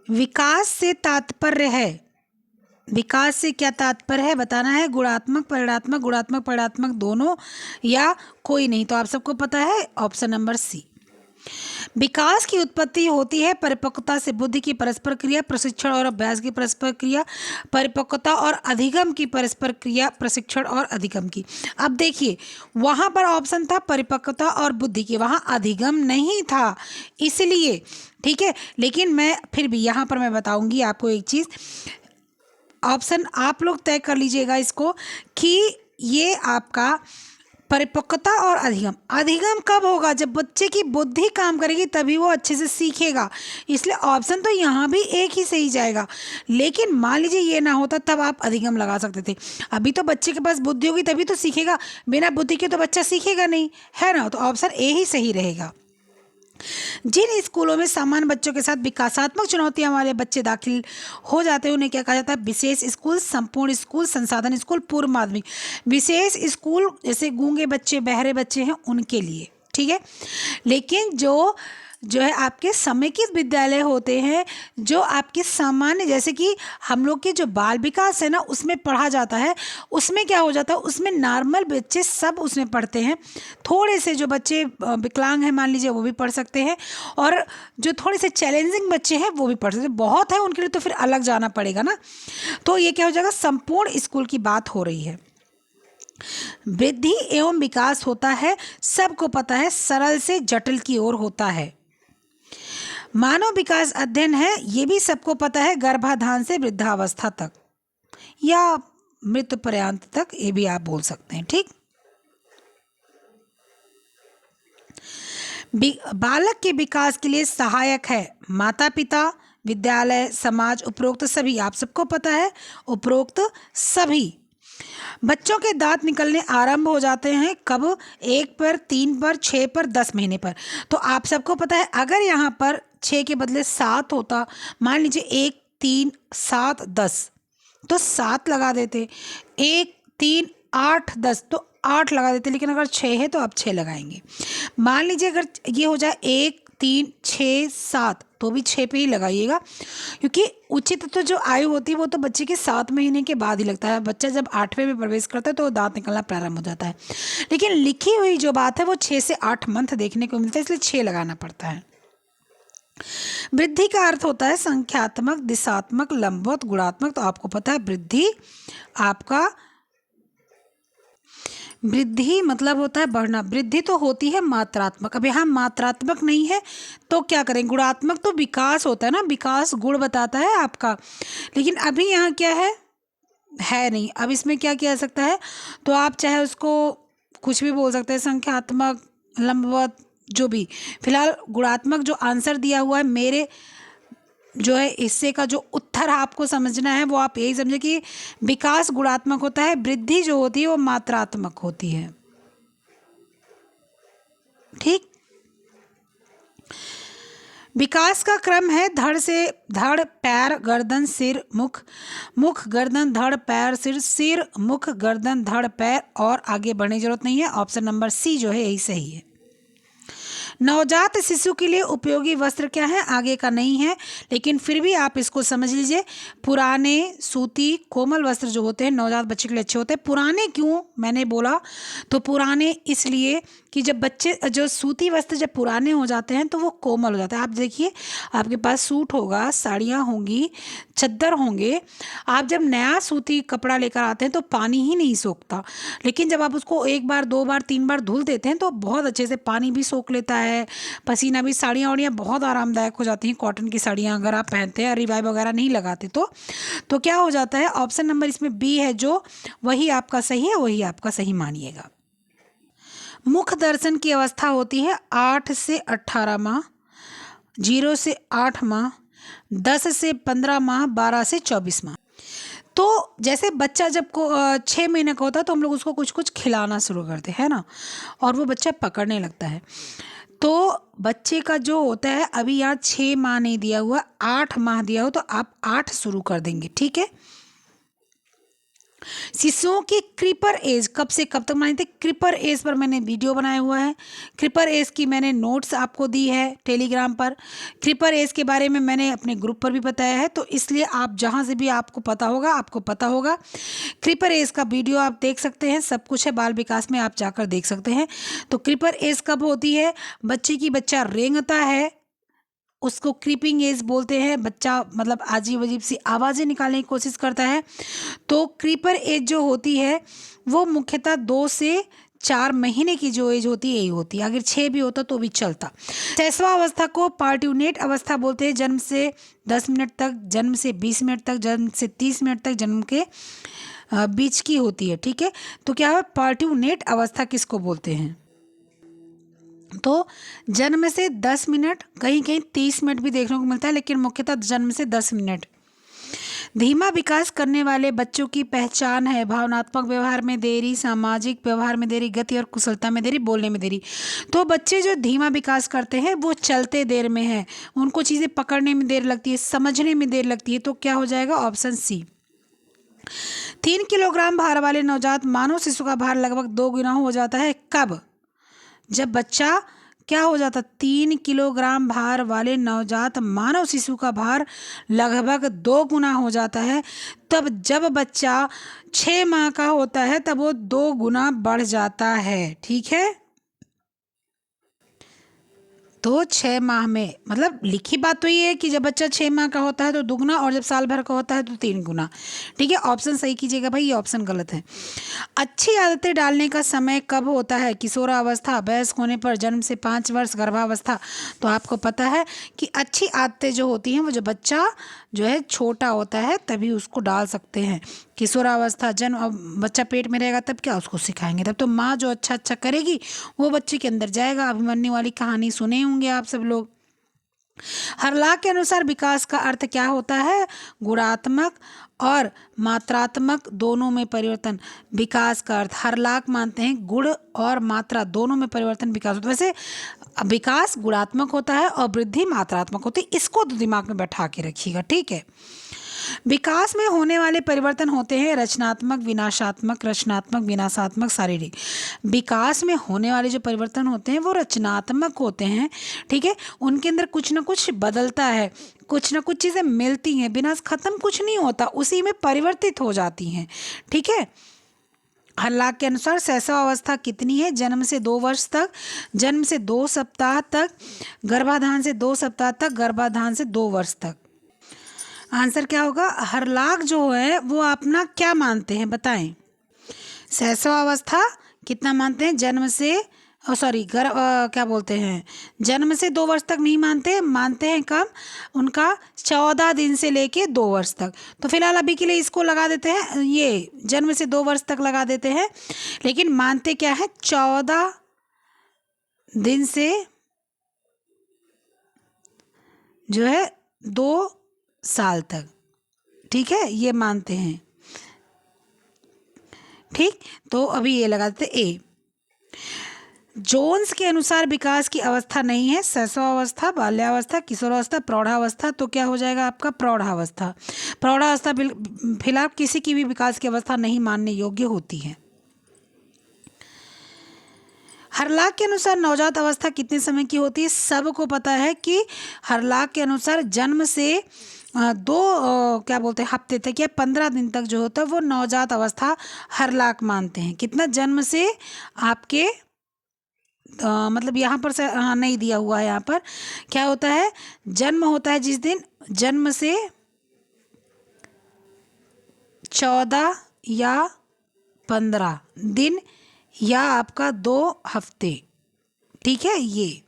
विकास से तात्पर्य है, विकास से क्या तात्पर्य है बताना है? गुणात्मक, परिणात्मक, गुणात्मक, परिणात्मक दोनों, या कोई नहीं? तो आप सबको पता है, ऑप्शन नंबर सी। विकास की उत्पत्ति होती है परिपक्वता से। बुद्धि की परस्पर क्रिया, प्रशिक्षण और अभ्यास की परस्पर क्रिया, परिपक्वता और अधिगम की परस्पर क्रिया, प्रशिक्षण और अधिगम की। अब देखिए, वहाँ पर ऑप्शन था परिपक्वता और बुद्धि की, वहाँ अधिगम नहीं था, इसलिए, ठीक है। लेकिन मैं फिर भी यहाँ पर मैं बताऊँगी आपको एक चीज़, ऑप्शन आप लोग तय कर लीजिएगा इसको, कि ये आपका परिपक्वता और अधिगम। अधिगम कब होगा? जब बच्चे की बुद्धि काम करेगी तभी वो अच्छे से सीखेगा, इसलिए ऑप्शन तो यहाँ भी एक ही सही जाएगा। लेकिन मान लीजिए ये ना होता, तब आप अधिगम लगा सकते थे। अभी तो बच्चे के पास बुद्धि होगी तभी तो सीखेगा, बिना बुद्धि के तो बच्चा सीखेगा नहीं, है ना। तो ऑप्शन ए ही सही रहेगा। जिन स्कूलों में सामान्य बच्चों के साथ विकासात्मक चुनौतियां वाले बच्चे दाखिल हो जाते हैं उन्हें क्या कहा जाता है? विशेष स्कूल, संपूर्ण स्कूल, संसाधन स्कूल, पूर्व माध्यमिक। विशेष स्कूल जैसे गूंगे बच्चे, बहरे बच्चे हैं उनके लिए, ठीक है। लेकिन जो है आपके समेकित विद्यालय होते हैं, जो आपके सामान्य, जैसे कि हम लोग के जो बाल विकास है ना उसमें पढ़ा जाता है, उसमें क्या हो जाता है, उसमें नॉर्मल बच्चे सब उसमें पढ़ते हैं। थोड़े से जो बच्चे विकलांग हैं मान लीजिए वो भी पढ़ सकते हैं, और जो थोड़े से चैलेंजिंग बच्चे हैं वो भी पढ़ सकते हैं। बहुत है उनके लिए तो फिर अलग जाना पड़ेगा ना। तो ये क्या हो जाएगा, संपूर्ण स्कूल की बात हो रही है। वृद्धि एवं विकास होता है, सबको पता है, सरल से जटिल की ओर होता है। मानव विकास अध्ययन है, ये भी सबको पता है, गर्भाधान से वृद्धावस्था तक या मृत्यु पर्यंत तक, ये भी आप बोल सकते हैं। ठीक। बालक के विकास के लिए सहायक है माता पिता, विद्यालय, समाज, उपरोक्त सभी। आप सबको पता है उपरोक्त सभी। बच्चों के दांत निकलने आरंभ हो जाते हैं कब, 1 पर, 3 पर, 6 पर, 10 महीने पर। तो आप सबको पता है अगर यहाँ पर 6 के बदले 7 होता, मान लीजिए 1, 3, 7, 10, तो 7 लगा देते, 1, 3, 8, 10, तो 8 लगा देते। लेकिन अगर 6 है तो आप 6 लगाएंगे। मान लीजिए अगर ये हो जाए 1, 3, 6, 7, तो भी 6 पे ही लगाइएगा, क्योंकि उचित तो जो आयु होती है वो तो बच्चे के 7 महीने के बाद ही लगता है। बच्चा जब 8वें में प्रवेश करता है तो दांत निकलना प्रारंभ हो जाता है। लेकिन लिखी हुई जो बात है वो 6 से 8 मंथ देखने को मिलता है, इसलिए 6 लगाना पड़ता है। वृद्धि का अर्थ होता है संख्यात्मक, दिशात्मक, लंबवत, गुणात्मक। तो आपको पता है वृद्धि मतलब होता है बढ़ना, वृद्धि तो होती है मात्रात्मक। अब यहाँ मात्रात्मक नहीं है तो क्या करें, गुणात्मक तो विकास होता है ना, विकास गुण बताता है आपका। लेकिन अभी यहाँ क्या है नहीं। अब इसमें क्या किया जा सकता है, तो आप चाहे उसको कुछ भी बोल सकते हैं, संख्यात्मक, लंबवत, जो भी। फिलहाल गुणात्मक जो आंसर दिया हुआ है मेरे जो है हिस्से का जो उत्तर आपको समझना है वो आप यही समझे कि विकास गुणात्मक होता है, वृद्धि जो होती है वो मात्रात्मक होती है। ठीक। विकास का क्रम है धड़ पैर गर्दन सिर मुख, मुख गर्दन धड़ पैर सिर, सिर मुख गर्दन धड़ पैर, और आगे बढ़ने की जरूरत नहीं है। ऑप्शन नंबर सी जो है यही सही है। नवजात शिशु के लिए उपयोगी वस्त्र क्या है, आगे का नहीं है, लेकिन फिर भी आप इसको समझ लीजिए। पुराने सूती कोमल वस्त्र जो होते हैं नवजात बच्चे के लिए अच्छे होते हैं। पुराने क्यों मैंने बोला, तो पुराने इसलिए कि जब बच्चे जो सूती वस्त्र जब पुराने हो जाते हैं तो वो कोमल हो जाता है। आप देखिए आपके पास सूट होगा, साड़ियाँ होंगी, चद्दर होंगे, आप जब नया सूती कपड़ा लेकर आते हैं तो पानी ही नहीं सोखता। लेकिन जब आप उसको 1 बार 2 बार 3 बार धुल देते हैं तो बहुत अच्छे से पानी भी सोख लेता है, पसीना भी। साड़ियाँ वाड़ियाँ बहुत आरामदायक हो जाती हैं, कॉटन की साड़ियाँ अगर आप पहनते हैं, रिवाइव वगैरह नहीं लगाते तो क्या हो जाता है, ऑप्शन नंबर इसमें बी है जो वही आपका सही है, वही आपका सही मानिएगा। मुख दर्शन की अवस्था होती है 8 से 18 माह, 0 से 8 माह, 10 से 15 माह, 12 से 24 माह। तो जैसे बच्चा जब 6 महीने का होता है तो हम लोग उसको कुछ कुछ खिलाना शुरू करते हैं ना, और वो बच्चा पकड़ने लगता है। तो बच्चे का जो होता है, अभी यहाँ 6 माह नहीं दिया हुआ, 8 माह दिया हो, तो आप 8 शुरू कर देंगे। ठीक है। शिशुओं की क्रीपर एज कब से कब तक मानी थी, क्रीपर एज पर मैंने वीडियो बनाया हुआ है। क्रीपर एज की मैंने नोट्स आपको दी है टेलीग्राम पर। क्रीपर एज के बारे में मैंने अपने ग्रुप पर भी बताया है, तो इसलिए आप जहाँ से भी आपको पता होगा क्रीपर एज का वीडियो आप देख सकते हैं। सब कुछ है बाल विकास में, आप जाकर देख सकते हैं। तो क्रीपर एज कब होती है, बच्चा रेंगता है, उसको क्रीपिंग एज बोलते हैं। बच्चा मतलब अजीब अजीब सी आवाज़ें निकालने की कोशिश करता है। तो क्रीपर एज जो होती है वो मुख्यतः 2 से 4 महीने की जो एज होती है यही होती है। अगर 6 भी होता तो भी चलता। 6वां अवस्था को पार्ट्यूनेट अवस्था बोलते हैं। जन्म से 10 मिनट तक, जन्म से 20 मिनट तक, जन्म से 30 मिनट तक, जन्म के बीच की होती है। ठीक है। तो क्या है पार्ट्यूनेट अवस्था किसको बोलते हैं, तो जन्म से 10 मिनट, कहीं कहीं 30 मिनट भी देखने को मिलता है, लेकिन मुख्यतः जन्म से 10 मिनट। धीमा विकास करने वाले बच्चों की पहचान है भावनात्मक व्यवहार में देरी, सामाजिक व्यवहार में देरी, गति और कुशलता में देरी, बोलने में देरी। तो बच्चे जो धीमा विकास करते हैं वो चलते देर में है, उनको चीज़ें पकड़ने में देर लगती है, समझने में देर लगती है। तो क्या हो जाएगा, ऑप्शन सी। 3 किलोग्राम भार वाले नवजात मानव शिशु का भार लगभग 2 गुना हो जाता है कब, जब बच्चा क्या हो जाता, 3 किलोग्राम भार वाले नवजात मानव शिशु का भार लगभग 2 गुना हो जाता है। तब जब बच्चा 6 माह का होता है तब वो 2 गुना बढ़ जाता है। ठीक है, तो 6 माह में, मतलब लिखी बात तो ये है कि जब बच्चा 6 माह का होता है तो 2 गुना, और जब साल भर का होता है तो 3 गुना। ठीक है, ऑप्शन सही कीजिएगा भाई, ये ऑप्शन गलत है। अच्छी आदतें डालने का समय कब होता है? किशोरावस्था, वयस्क होने पर, जन्म से 5 वर्ष, गर्भावस्था। तो आपको पता है कि अच्छी आदतें जो होती हैं वो जो बच्चा जो है छोटा होता है तभी उसको डाल सकते हैं। किशोरावस्था, जन्म, अब बच्चा पेट में रहेगा तब क्या उसको सिखाएंगे? तब तो माँ जो अच्छा अच्छा करेगी वो बच्चे के अंदर जाएगा। अभिमन्यु वाली कहानी सुने होंगे आप सब लोग। हरलाख के अनुसार विकास का अर्थ क्या होता है? गुणात्मक और मात्रात्मक दोनों में परिवर्तन। विकास का अर्थ हरलाख मानते हैं गुण और मात्रा दोनों में परिवर्तन विकास होता है। वैसे विकास गुणात्मक होता है और वृद्धि मात्रात्मक होती है, इसको तो दिमाग में बैठा के रखिएगा। ठीक है, विकास में होने वाले परिवर्तन होते हैं रचनात्मक, विनाशात्मक, रचनात्मक, विनाशात्मक, शारीरिक। विकास में होने वाले जो परिवर्तन होते हैं वो रचनात्मक होते हैं। ठीक है, उनके अंदर कुछ ना कुछ बदलता है, कुछ ना कुछ चीज़ें मिलती हैं, विनाश खत्म कुछ नहीं होता, उसी में परिवर्तित हो जाती हैं। ठीक है, हल्लाक के अनुसार शैशव अवस्था कितनी है? जन्म से 2 वर्ष तक, जन्म से 2 सप्ताह तक, गर्भाधान से 2 सप्ताह तक, गर्भाधान से 2 वर्ष तक। आंसर क्या होगा? हरलाख जो है वो अपना क्या मानते हैं बताएं? शैशव अवस्था कितना मानते हैं? जन्म से, सॉरी, क्या बोलते हैं, जन्म से 2 वर्ष तक नहीं मानते, मानते हैं कब? उनका 14 दिन से लेके 2 वर्ष तक। तो फिलहाल अभी के लिए इसको लगा देते हैं, ये जन्म से 2 वर्ष तक लगा देते हैं, लेकिन मानते क्या है? 14 दिन से जो है 2 साल तक। ठीक है, ये मानते हैं। ठीक, तो अभी ये लगा देते ए। जोन्स के अनुसार विकास की अवस्था नहीं है, शैशवावस्था, बाल्यावस्था, किशोरावस्था, प्रौढ़ावस्था। तो क्या हो जाएगा आपका? प्रौढ़ावस्था। प्रौढ़ावस्था फिलहाल किसी की भी विकास की अवस्था नहीं मानने योग्य होती है। हरलाख के अनुसार नवजात अवस्था कितने समय की होती है? सबको पता है कि हरलाख के अनुसार जन्म से क्या बोलते हैं, हफ्ते तक या 15 दिन तक जो होता है वो नवजात अवस्था हरलाख मानते हैं। कितना? जन्म से आपके मतलब यहाँ पर से, हाँ नहीं दिया हुआ है यहाँ पर, क्या होता है? जन्म होता है जिस दिन, जन्म से 14 या 15 दिन या आपका 2 हफ्ते। ठीक है, ये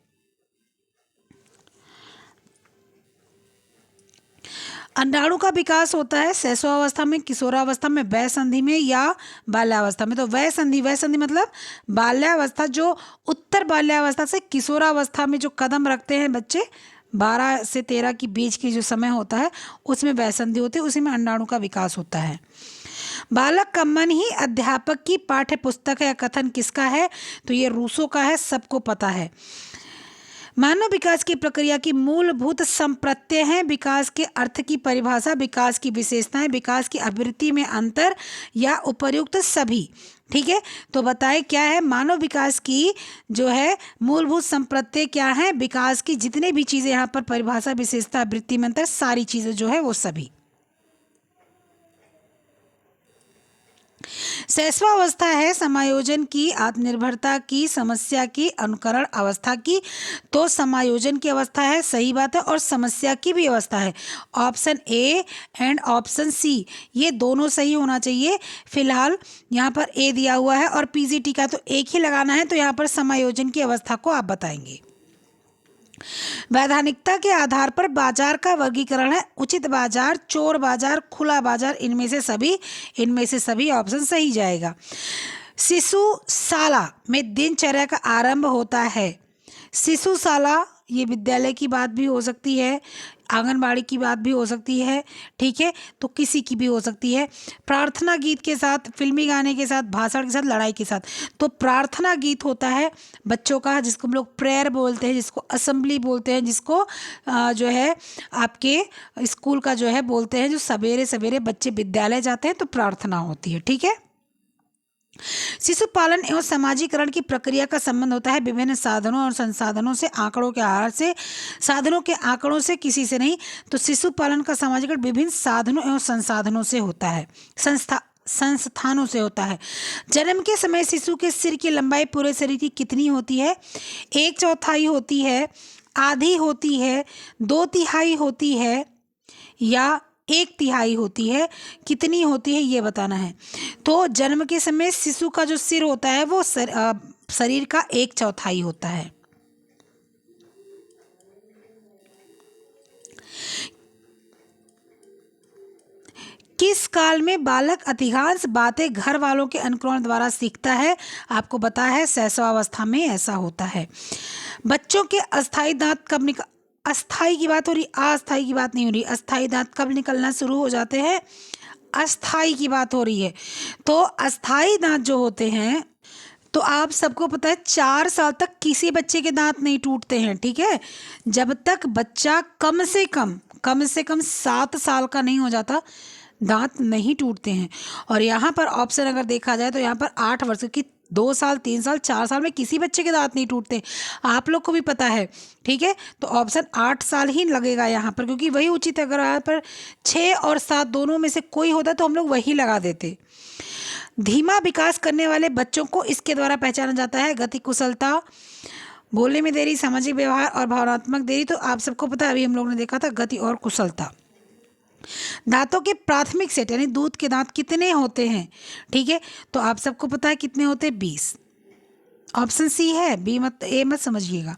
अंडाणु का विकास होता है शैशवावस्था में, किशोरावस्था में, वय संधि में या बाल्यावस्था में। तो वय संधि, वय संधि मतलब बाल्यावस्था, जो उत्तर बाल्यावस्था से किशोरावस्था में जो कदम रखते हैं बच्चे, 12 से 13 के बीच की जो समय होता है उसमें वय संधि होती है, उसी में अंडाणु का विकास होता है। बालक का मन ही अध्यापक की पाठ्य पुस्तक है, या कथन किसका है? तो ये रूसो का है, सबको पता है। मानव विकास की प्रक्रिया की मूलभूत संप्रत्यय हैं। विकास के अर्थ की परिभाषा, विकास की विशेषताएं, विकास की आवृत्ति में अंतर या उपर्युक्त सभी। ठीक है, तो बताएं क्या है? मानव विकास की जो है मूलभूत संप्रत्यय क्या है? विकास की जितने भी चीज़ें यहाँ पर परिभाषा, विशेषता, आवृत्ति में अंतर, सारी चीज़ें जो है वो सभी। शैशवावस्था है समायोजन की, आत्मनिर्भरता की, समस्या की, अनुकरण अवस्था की। तो समायोजन की अवस्था है, सही बात है, और समस्या की भी अवस्था है। Option A and option C ये दोनों सही होना चाहिए। फिलहाल यहाँ पर ए दिया हुआ है और पीजीटी का तो एक ही लगाना है, तो यहाँ पर समायोजन की अवस्था को आप बताएंगे। वैधानिकता के आधार पर बाजार का वर्गीकरण है उचित बाजार, चोर बाजार, खुला बाजार, इनमें से सभी ऑप्शन सही जाएगा। शिशुशाला में दिनचर्या का आरंभ होता है। शिशुशाला ये विद्यालय की बात भी हो सकती है, आंगनबाड़ी की बात भी हो सकती है। ठीक है, तो किसी की भी हो सकती है। प्रार्थना गीत के साथ, फिल्मी गाने के साथ, भाषण के साथ, लड़ाई के साथ। तो प्रार्थना गीत होता है बच्चों का, जिसको हम लोग प्रेयर बोलते हैं, जिसको असेंबली बोलते हैं, जिसको जो है आपके स्कूल का जो है बोलते हैं, जो सवेरे सवेरे बच्चे विद्यालय जाते हैं तो प्रार्थना होती है। ठीक है, शिशु पालन एवं समाजीकरण की प्रक्रिया का संबंध होता है विभिन्न साधनों और संसाधनों से, आंकड़ों के आहार से, साधनों के आंकड़ों से, किसी से नहीं। तो शिशु पालन का समाजीकरण विभिन्न साधनों एवं संसाधनों से होता है, संस्थानों से होता है। जन्म के समय शिशु के सिर की लंबाई पूरे शरीर की कितनी होती है? 1/4 होती है, आधी होती है, 2/3 होती है या 1/3 होती है? कितनी होती है ये बताना है। तो जन्म के समय शिशु का जो सिर होता है वो शरीर का 1/4 होता है। किस काल में बालक अधिकांश बातें घर वालों के अनुकरण द्वारा सीखता है? आपको पता है शैशवावस्था में ऐसा होता है। बच्चों के अस्थायी दांत कब निकल अस्थाई की बात हो रही, अस्थाई की बात नहीं हो रही। अस्थाई दांत कब निकलना शुरू हो जाते हैं? अस्थाई की बात हो रही है। तो अस्थाई दांत जो होते हैं, तो आप सबको पता है 4 साल तक किसी बच्चे के दांत नहीं टूटते हैं, ठीक है। जब तक बच्चा कम से कम 7 साल का नहीं हो जाता, दांत नहीं टूटते हैं। और यहाँ पर ऑप्शन अगर देखा जाए तो यहाँ पर 8 वर्ष की, 2 साल, 3 साल, 4 साल में किसी बच्चे के दांत नहीं टूटते, आप लोग को भी पता है, ठीक है। तो ऑप्शन 8 साल ही लगेगा यहाँ पर, क्योंकि वही उचित है। अगर यहाँ पर 6 और 7 दोनों में से कोई होता तो हम लोग वही लगा देते। धीमा विकास करने वाले बच्चों को इसके द्वारा पहचाना जाता है। गति कुशलता, बोलने में देरी, सामाजिक व्यवहार और भावनात्मक देरी। तो आप सबको पता है, अभी हम लोग ने देखा था गति और कुशलता। दांतों के प्राथमिक सेट यानी दूध के दांत कितने होते हैं? ठीक है, तो आप सबको पता है कितने होते हैं? 20। ऑप्शन सी है, बी मत, ए मत समझिएगा।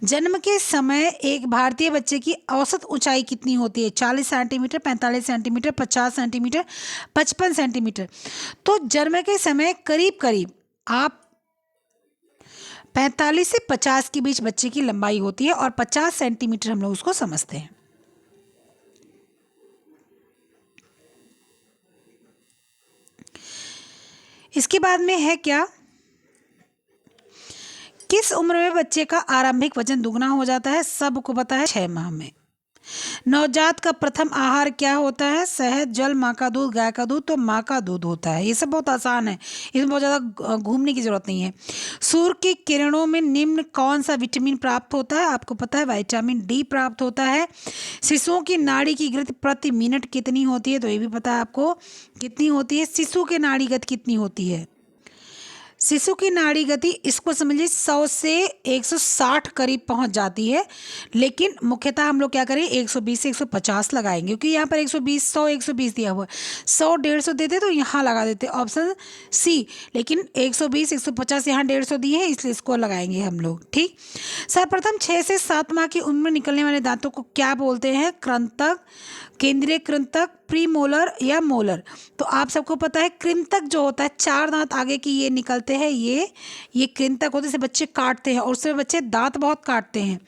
जन्म के समय एक भारतीय बच्चे की औसत ऊंचाई कितनी होती है? 40 सेंटीमीटर, 45 सेंटीमीटर, 50 सेंटीमीटर, 55 सेंटीमीटर। तो जन्म के समय करीब करीब आप 45 से 50 के बीच बच्चे की लंबाई होती है, और 50 सेंटीमीटर हम लोग उसको समझते हैं। इसके बाद में है क्या? किस उम्र में बच्चे का आरंभिक वजन दुगना हो जाता है? सबको पता है 6 माह में। नवजात का प्रथम आहार क्या होता है? शहद, जल, माँ का दूध, गाय का दूध। तो माँ का दूध होता है। ये सब बहुत आसान है, इसमें बहुत ज़्यादा घूमने की जरूरत नहीं है। सूर्य की किरणों में निम्न कौन सा विटामिन प्राप्त होता है? आपको पता है विटामिन डी प्राप्त होता है। शिशुओं की नाड़ी की गति प्रति मिनट कितनी होती है? तो ये भी पता है आपको, कितनी होती है? शिशु की नाड़ी गति कितनी होती है? शिशु की नाड़ी गति, इसको समझिए 100 से 160 करीब पहुंच जाती है, लेकिन मुख्यतः हम लोग क्या करें, 120 से 150 लगाएंगे, क्योंकि यहाँ पर 120, 100, 120 दिया हुआ है। 100, 150 देते तो यहाँ लगा देते, ऑप्शन सी। लेकिन 120, 150 यहाँ 150 दिए हैं, इसलिए इसको लगाएंगे हम लोग। ठीक। सर्वप्रथम 6 से 7 माह की उम्र में निकलने वाले दांतों को क्या बोलते हैं? कृंतक, केंद्रीय कृंतक, प्री मोलर या मोलर। तो आप सबको पता है कृंतक जो होता है, 4 दांत आगे की ये निकलते हैं, ये कृंतक होते हैं। से बच्चे काटते हैं, और उससे बच्चे दांत बहुत काटते हैं।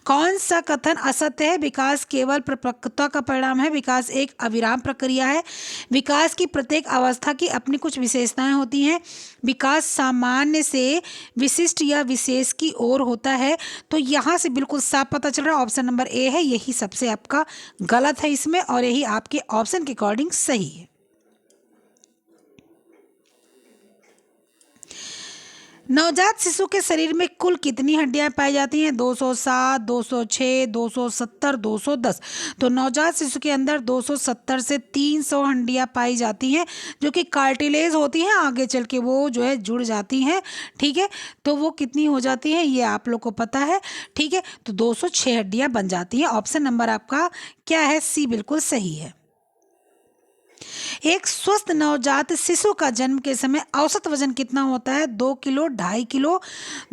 कौन सा कथन असत्य है? विकास केवल परिपक्वता का परिणाम है। विकास एक अविराम प्रक्रिया है। विकास की प्रत्येक अवस्था की अपनी कुछ विशेषताएं होती हैं। विकास सामान्य से विशिष्ट या विशेष की ओर होता है। तो यहाँ से बिल्कुल साफ पता चल रहा है, ऑप्शन नंबर ए है, यही सबसे आपका गलत है इसमें, और यही आपके ऑप्शन के अकॉर्डिंग सही है। नवजात शिशु के शरीर में कुल कितनी हड्डियां पाई जाती हैं? 207, 206, 270, 210। तो नवजात शिशु के अंदर 270 से 300 हड्डियां पाई जाती हैं, जो कि कार्टिलेज होती हैं, आगे चल के वो जो है जुड़ जाती हैं। ठीक है, तो वो कितनी हो जाती हैं ये आप लोग को पता है। ठीक है, तो 206 हड्डियां बन जाती हैं। ऑप्शन नंबर आपका क्या है? सी बिल्कुल सही है। एक स्वस्थ नवजात शिशु का जन्म के समय औसत वजन कितना होता है? 2 किलो, 2.5 किलो,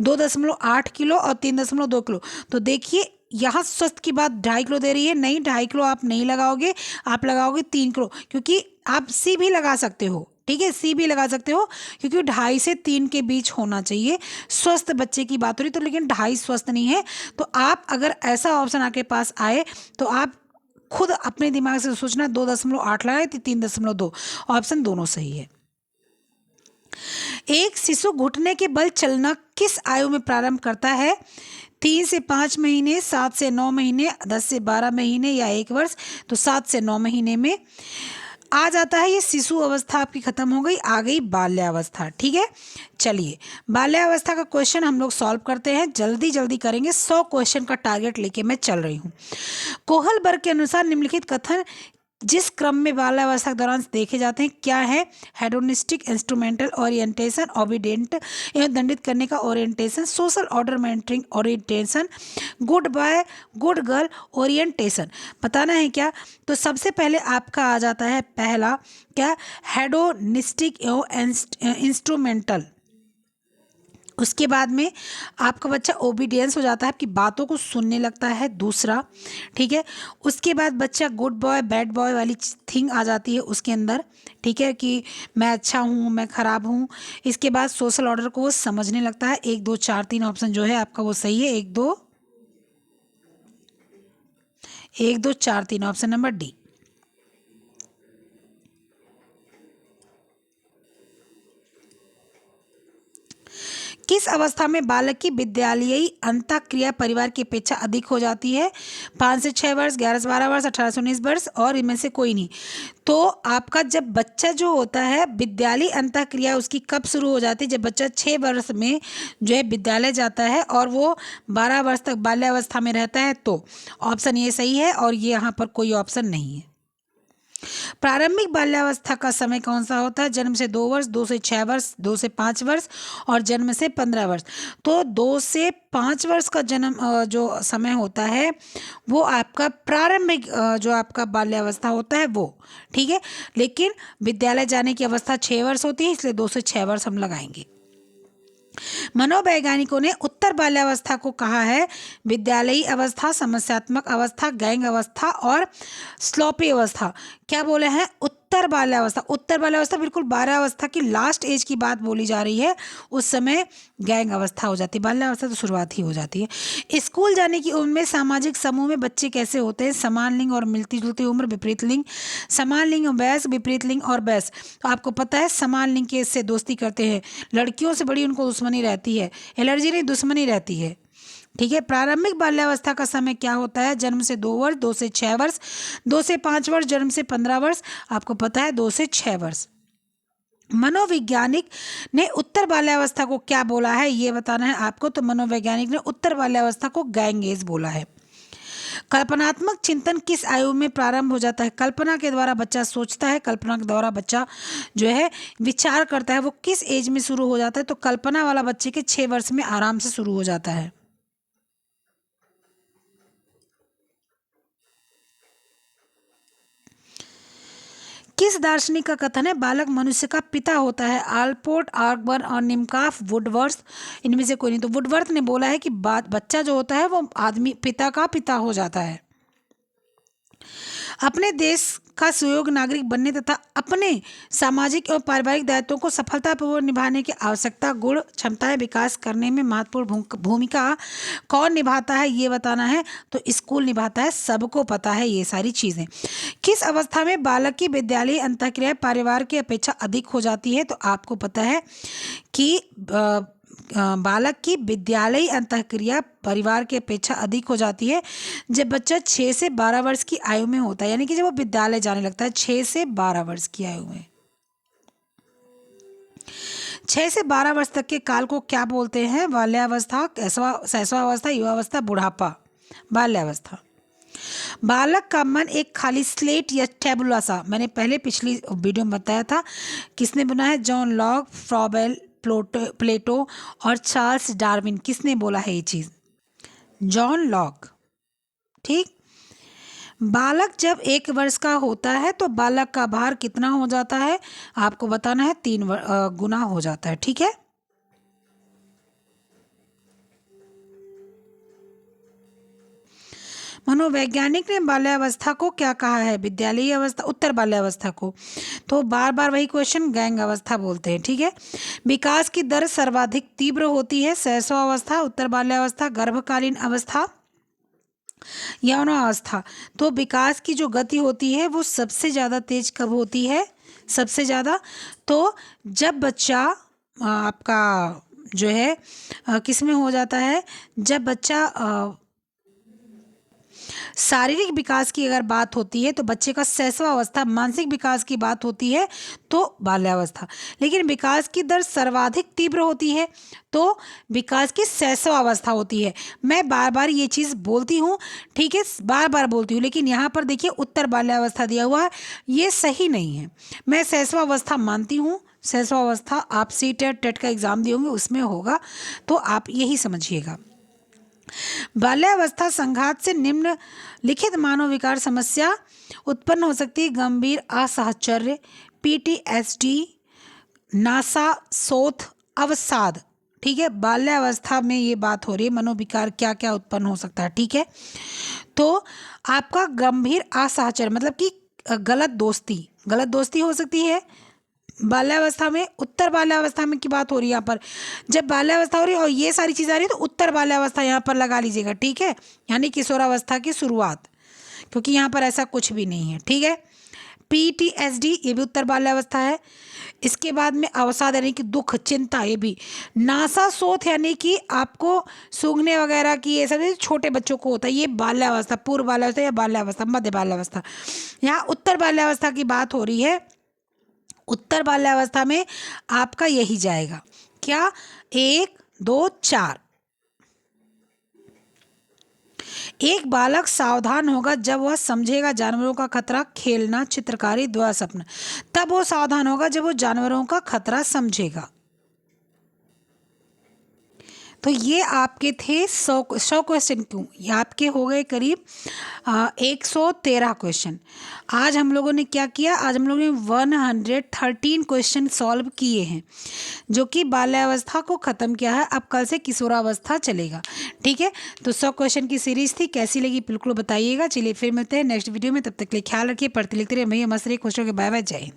2.8 किलो और 3.2 किलो। तो देखिए यहाँ स्वस्थ की बात 2.5 किलो दे रही है, नहीं 2.5 किलो आप नहीं लगाओगे, आप लगाओगे 3 किलो, क्योंकि आप सी भी लगा सकते हो। ठीक है, सी भी लगा सकते हो, क्योंकि 2.5 से 3 के बीच होना चाहिए। स्वस्थ बच्चे की बात हो रही, तो लेकिन 2.5 स्वस्थ नहीं है। तो आप अगर ऐसा ऑप्शन आपके पास आए तो आप खुद अपने दिमाग से सोचना, 2.8 लगाए तो 3.2, ऑप्शन दोनों सही है। एक शिशु घुटने के बल चलना किस आयु में प्रारंभ करता है? 3 से 5 महीने, 7 से 9 महीने, 10 से 12 महीने या 1 वर्ष। तो 7 से 9 महीने में। आ जाता है ये शिशु अवस्था आपकी खत्म हो गई, आ गई बाल्यावस्था। ठीक है, चलिए बाल्यावस्था का क्वेश्चन हम लोग सॉल्व करते हैं, जल्दी जल्दी करेंगे, 100 क्वेश्चन का टारगेट लेके मैं चल रही हूँ। कोहलबर्ग के अनुसार निम्नलिखित कथन जिस क्रम में बाल्यावस्था के दौरान देखे जाते हैं क्या है? हेडोनिस्टिक, इंस्ट्रूमेंटल ओरिएंटेशन, ओबीडेंट एवं दंडित करने का orientation, social order mentoring orientation, good boy good girl orientation. बताना है क्या? तो सबसे पहले आपका आ जाता है पहला क्या? हेडोनिस्टिक एवं इंस्ट्रूमेंटल। उसके बाद में आपका बच्चा ओबीडियंस हो जाता है, आपकी बातों को सुनने लगता है, दूसरा। ठीक है, उसके बाद बच्चा गुड बॉय बैड बॉय वाली थिंग आ जाती है उसके अंदर। ठीक है, कि मैं अच्छा हूँ मैं ख़राब हूँ। इसके बाद सोशल ऑर्डर को वो समझने लगता है। 1 2 4 3 ऑप्शन जो है आपका वो सही है। 1 2 4 3 ऑप्शन नंबर डी। किस अवस्था में बालक की विद्यालयी अंतःक्रिया परिवार की अपेक्षा अधिक हो जाती है? 5 से 6 वर्ष, 11 से 12 वर्ष, 18 से 19 वर्ष और इनमें से कोई नहीं। तो आपका जब बच्चा जो होता है विद्यालयी अंतःक्रिया उसकी कब शुरू हो जाती है? जब बच्चा 6 वर्ष में जो है विद्यालय जाता है और वो 12 वर्ष तक बाल्यावस्था में रहता है। तो ऑप्शन ये सही है और ये यहाँ पर कोई ऑप्शन नहीं है। प्रारंभिक बाल्यावस्था का समय कौन सा होता है? जन्म से 2 वर्ष, 2 से 6 वर्ष, 2 से 5 वर्ष और जन्म से 15 वर्ष। तो 2 से 5 वर्ष का जन्म जो समय होता है वो आपका प्रारंभिक जो आपका बाल्यावस्था होता है वो। ठीक है, लेकिन विद्यालय जाने की अवस्था 6 वर्ष होती है, इसलिए 2 से 6 वर्ष हम लगाएंगे। मनोवैज्ञानिकों ने उत्तर बाल्यावस्था को कहा है विद्यालयी अवस्था, समस्यात्मक अवस्था, गैंग अवस्था और स्लोपी अवस्था। क्या बोले हैं? उत्तर बाल्यावस्था। उत्तर बाल्यावस्था बिल्कुल 12 अवस्था की लास्ट एज की बात बोली जा रही है, उस समय गैंग अवस्था हो जाती है। बाल्यावस्था तो शुरुआत ही हो जाती है। स्कूल जाने की उम्र में सामाजिक समूह में बच्चे कैसे होते हैं? समान लिंग और मिलती जुलती उम्र, विपरीत लिंग, समान लिंग और वयस्क, विपरीत लिंग और वयस्क। तो आपको पता है समान लिंग के से दोस्ती करते हैं, लड़कियों से बड़ी उनको दुश्मनी रहती है, एलर्जी नहीं दुश्मनी रहती है। ठीक है, प्रारंभिक बाल्यावस्था का समय क्या होता है? जन्म से 2 वर्ष, 2 से 6 वर्ष, 2 से 5 वर्ष, जन्म से 15 वर्ष। आपको पता है 2 से 6 वर्ष। मनोवैज्ञानिक ने उत्तर बाल्यावस्था को क्या बोला है ये बताना है आपको। तो मनोवैज्ञानिक ने उत्तर बाल्यावस्था को गैंग एज बोला है। कल्पनात्मक चिंतन किस आयु में प्रारंभ हो जाता है? कल्पना के द्वारा बच्चा सोचता है, कल्पना के द्वारा बच्चा जो है विचार करता है, वो किस एज में शुरू हो जाता है? तो कल्पना वाला बच्चे के 6 वर्ष में आराम से शुरू हो जाता है। किस दार्शनिक का कथन है बालक मनुष्य का पिता होता है? आल्पोर्ट, आर्कबर्न और निमकाफ, वुडवर्थ। इनमें से कोई नहीं। तो वुडवर्थ ने बोला है कि बच्चा जो होता है वो आदमी पिता का पिता हो जाता है। अपने देश का सुयोग्य नागरिक बनने तथा अपने सामाजिक एवं पारिवारिक दायित्वों को सफलतापूर्वक निभाने की आवश्यकता, गुण, क्षमताएं विकास करने में महत्वपूर्ण भूमिका कौन निभाता है ये बताना है। तो स्कूल निभाता है, सबको पता है ये सारी चीज़ें। किस अवस्था में बालक की विद्यालयी अंतःक्रिया परिवार की अपेक्षा अधिक हो जाती है? तो आपको पता है कि बालक की विद्यालयी अंतःक्रिया परिवार की अपेक्षा अधिक हो जाती है जब बच्चा 6 से 12 वर्ष की आयु में होता है, यानी कि जब वो विद्यालय जाने लगता है 6 से 12 वर्ष की आयु में। 6 से 12 वर्ष तक के काल को क्या बोलते हैं? बाल्यावस्था, शैशवावस्था, युवावस्था, बुढ़ापा। बाल्यावस्था। बालक का मन एक खाली स्लेट या टेबुला सा, मैंने पहले पिछली वीडियो में बताया था, किसने बना है? जॉन लॉक, फ्रॉबेल, प्लेटो और चार्ल्स डार्विन। किसने बोला है ये चीज़? John Locke. ठीक। बालक जब 1 वर्ष का होता है तो बालक का भार कितना हो जाता है? आपको बताना है 3 गुना हो जाता है। ठीक है, मनोवैज्ञानिक ने बाल्यावस्था को क्या कहा है? विद्यालयी अवस्था, उत्तर बाल्यावस्था को। तो बार बार वही क्वेश्चन, गैंग अवस्था बोलते हैं। ठीक है, विकास की दर सर्वाधिक तीव्र होती है? शैशवावस्था, उत्तर बाल्यावस्था, गर्भकालीन अवस्था, यौनावस्था। तो विकास की जो गति होती है वो सबसे ज़्यादा तेज कब होती है? सबसे ज़्यादा तो जब बच्चा आपका जो है किस में हो जाता है? जब बच्चा शारीरिक विकास की अगर बात होती है तो बच्चे का शैशवावस्था, मानसिक विकास की बात होती है तो बाल्यावस्था। लेकिन विकास की दर सर्वाधिक तीव्र होती है तो विकास की शैशवावस्था होती है। मैं बार बार ये चीज़ बोलती हूँ, ठीक है, बार बार बोलती हूँ, लेकिन यहाँ पर देखिए उत्तर बाल्यावस्था दिया हुआ है, ये सही नहीं है। मैं शैशवावस्था मानती हूँ, शैशवावस्था आप सी टेट का एग्ज़ाम दिए होंगे उसमें होगा, तो आप यही समझिएगा। बाल्यावस्था संघात से निम्नलिखित मानव विकार समस्या उत्पन्न हो सकती है: गंभीर असहचर्य, पीटीएसडी, नासा शोथ, अवसाद। ठीक है, बाल्यावस्था में ये बात हो रही है मनोविकार क्या क्या उत्पन्न हो सकता है। ठीक है, तो आपका गंभीर असहचर्य मतलब कि गलत दोस्ती हो सकती है बाल्यावस्था में। उत्तर बाल्यावस्था में की बात हो रही है यहाँ पर, जब बाल्यावस्था हो रही है और ये सारी चीज़ें आ रही है तो उत्तर बाल्यावस्था यहाँ पर लगा लीजिएगा। ठीक है, यानी किशोरावस्था की शुरुआत, क्योंकि यहाँ पर ऐसा कुछ भी नहीं है। ठीक है, पीटीएसडी ये भी उत्तर बाल्यावस्था है। इसके बाद में अवसाद यानी कि दुख चिंता, ये भी। नासा शोथ यानी कि आपको सूंघने वगैरह की, ये सब छोटे बच्चों को होता है, ये बाल्यावस्था, पूर्व बाल्यावस्था या बाल्यावस्था, मध्य बाल्यावस्था। यहाँ उत्तर बाल्यावस्था की बात हो रही है। उत्तर बाल्यावस्था में आपका यही जाएगा क्या, 1 2 4। एक बालक सावधान होगा जब वह समझेगा जानवरों का खतरा, खेलना, चित्रकारी, स्वप्न। तब वो सावधान होगा जब वो जानवरों का खतरा समझेगा। तो ये आपके थे 100 क्वेश्चन। क्यों, ये आपके हो गए करीब 113 क्वेश्चन। आज हम लोगों ने क्या किया, आज हम लोगों ने 113 क्वेश्चन सॉल्व किए हैं, जो कि बाल्यावस्था को ख़त्म किया है। अब कल से किशोरावस्था चलेगा। ठीक है, तो 100 क्वेश्चन की सीरीज़ थी, कैसी लगी बिल्कुल बताइएगा। चलिए फिर मिलते हैं नेक्स्ट वीडियो में, तब तक के लिए ख्याल रखिए, पढ़ते लिखते रहिए, भैया मस्त रहिए, खुश रहिए, बाय बाय, जय हिंद।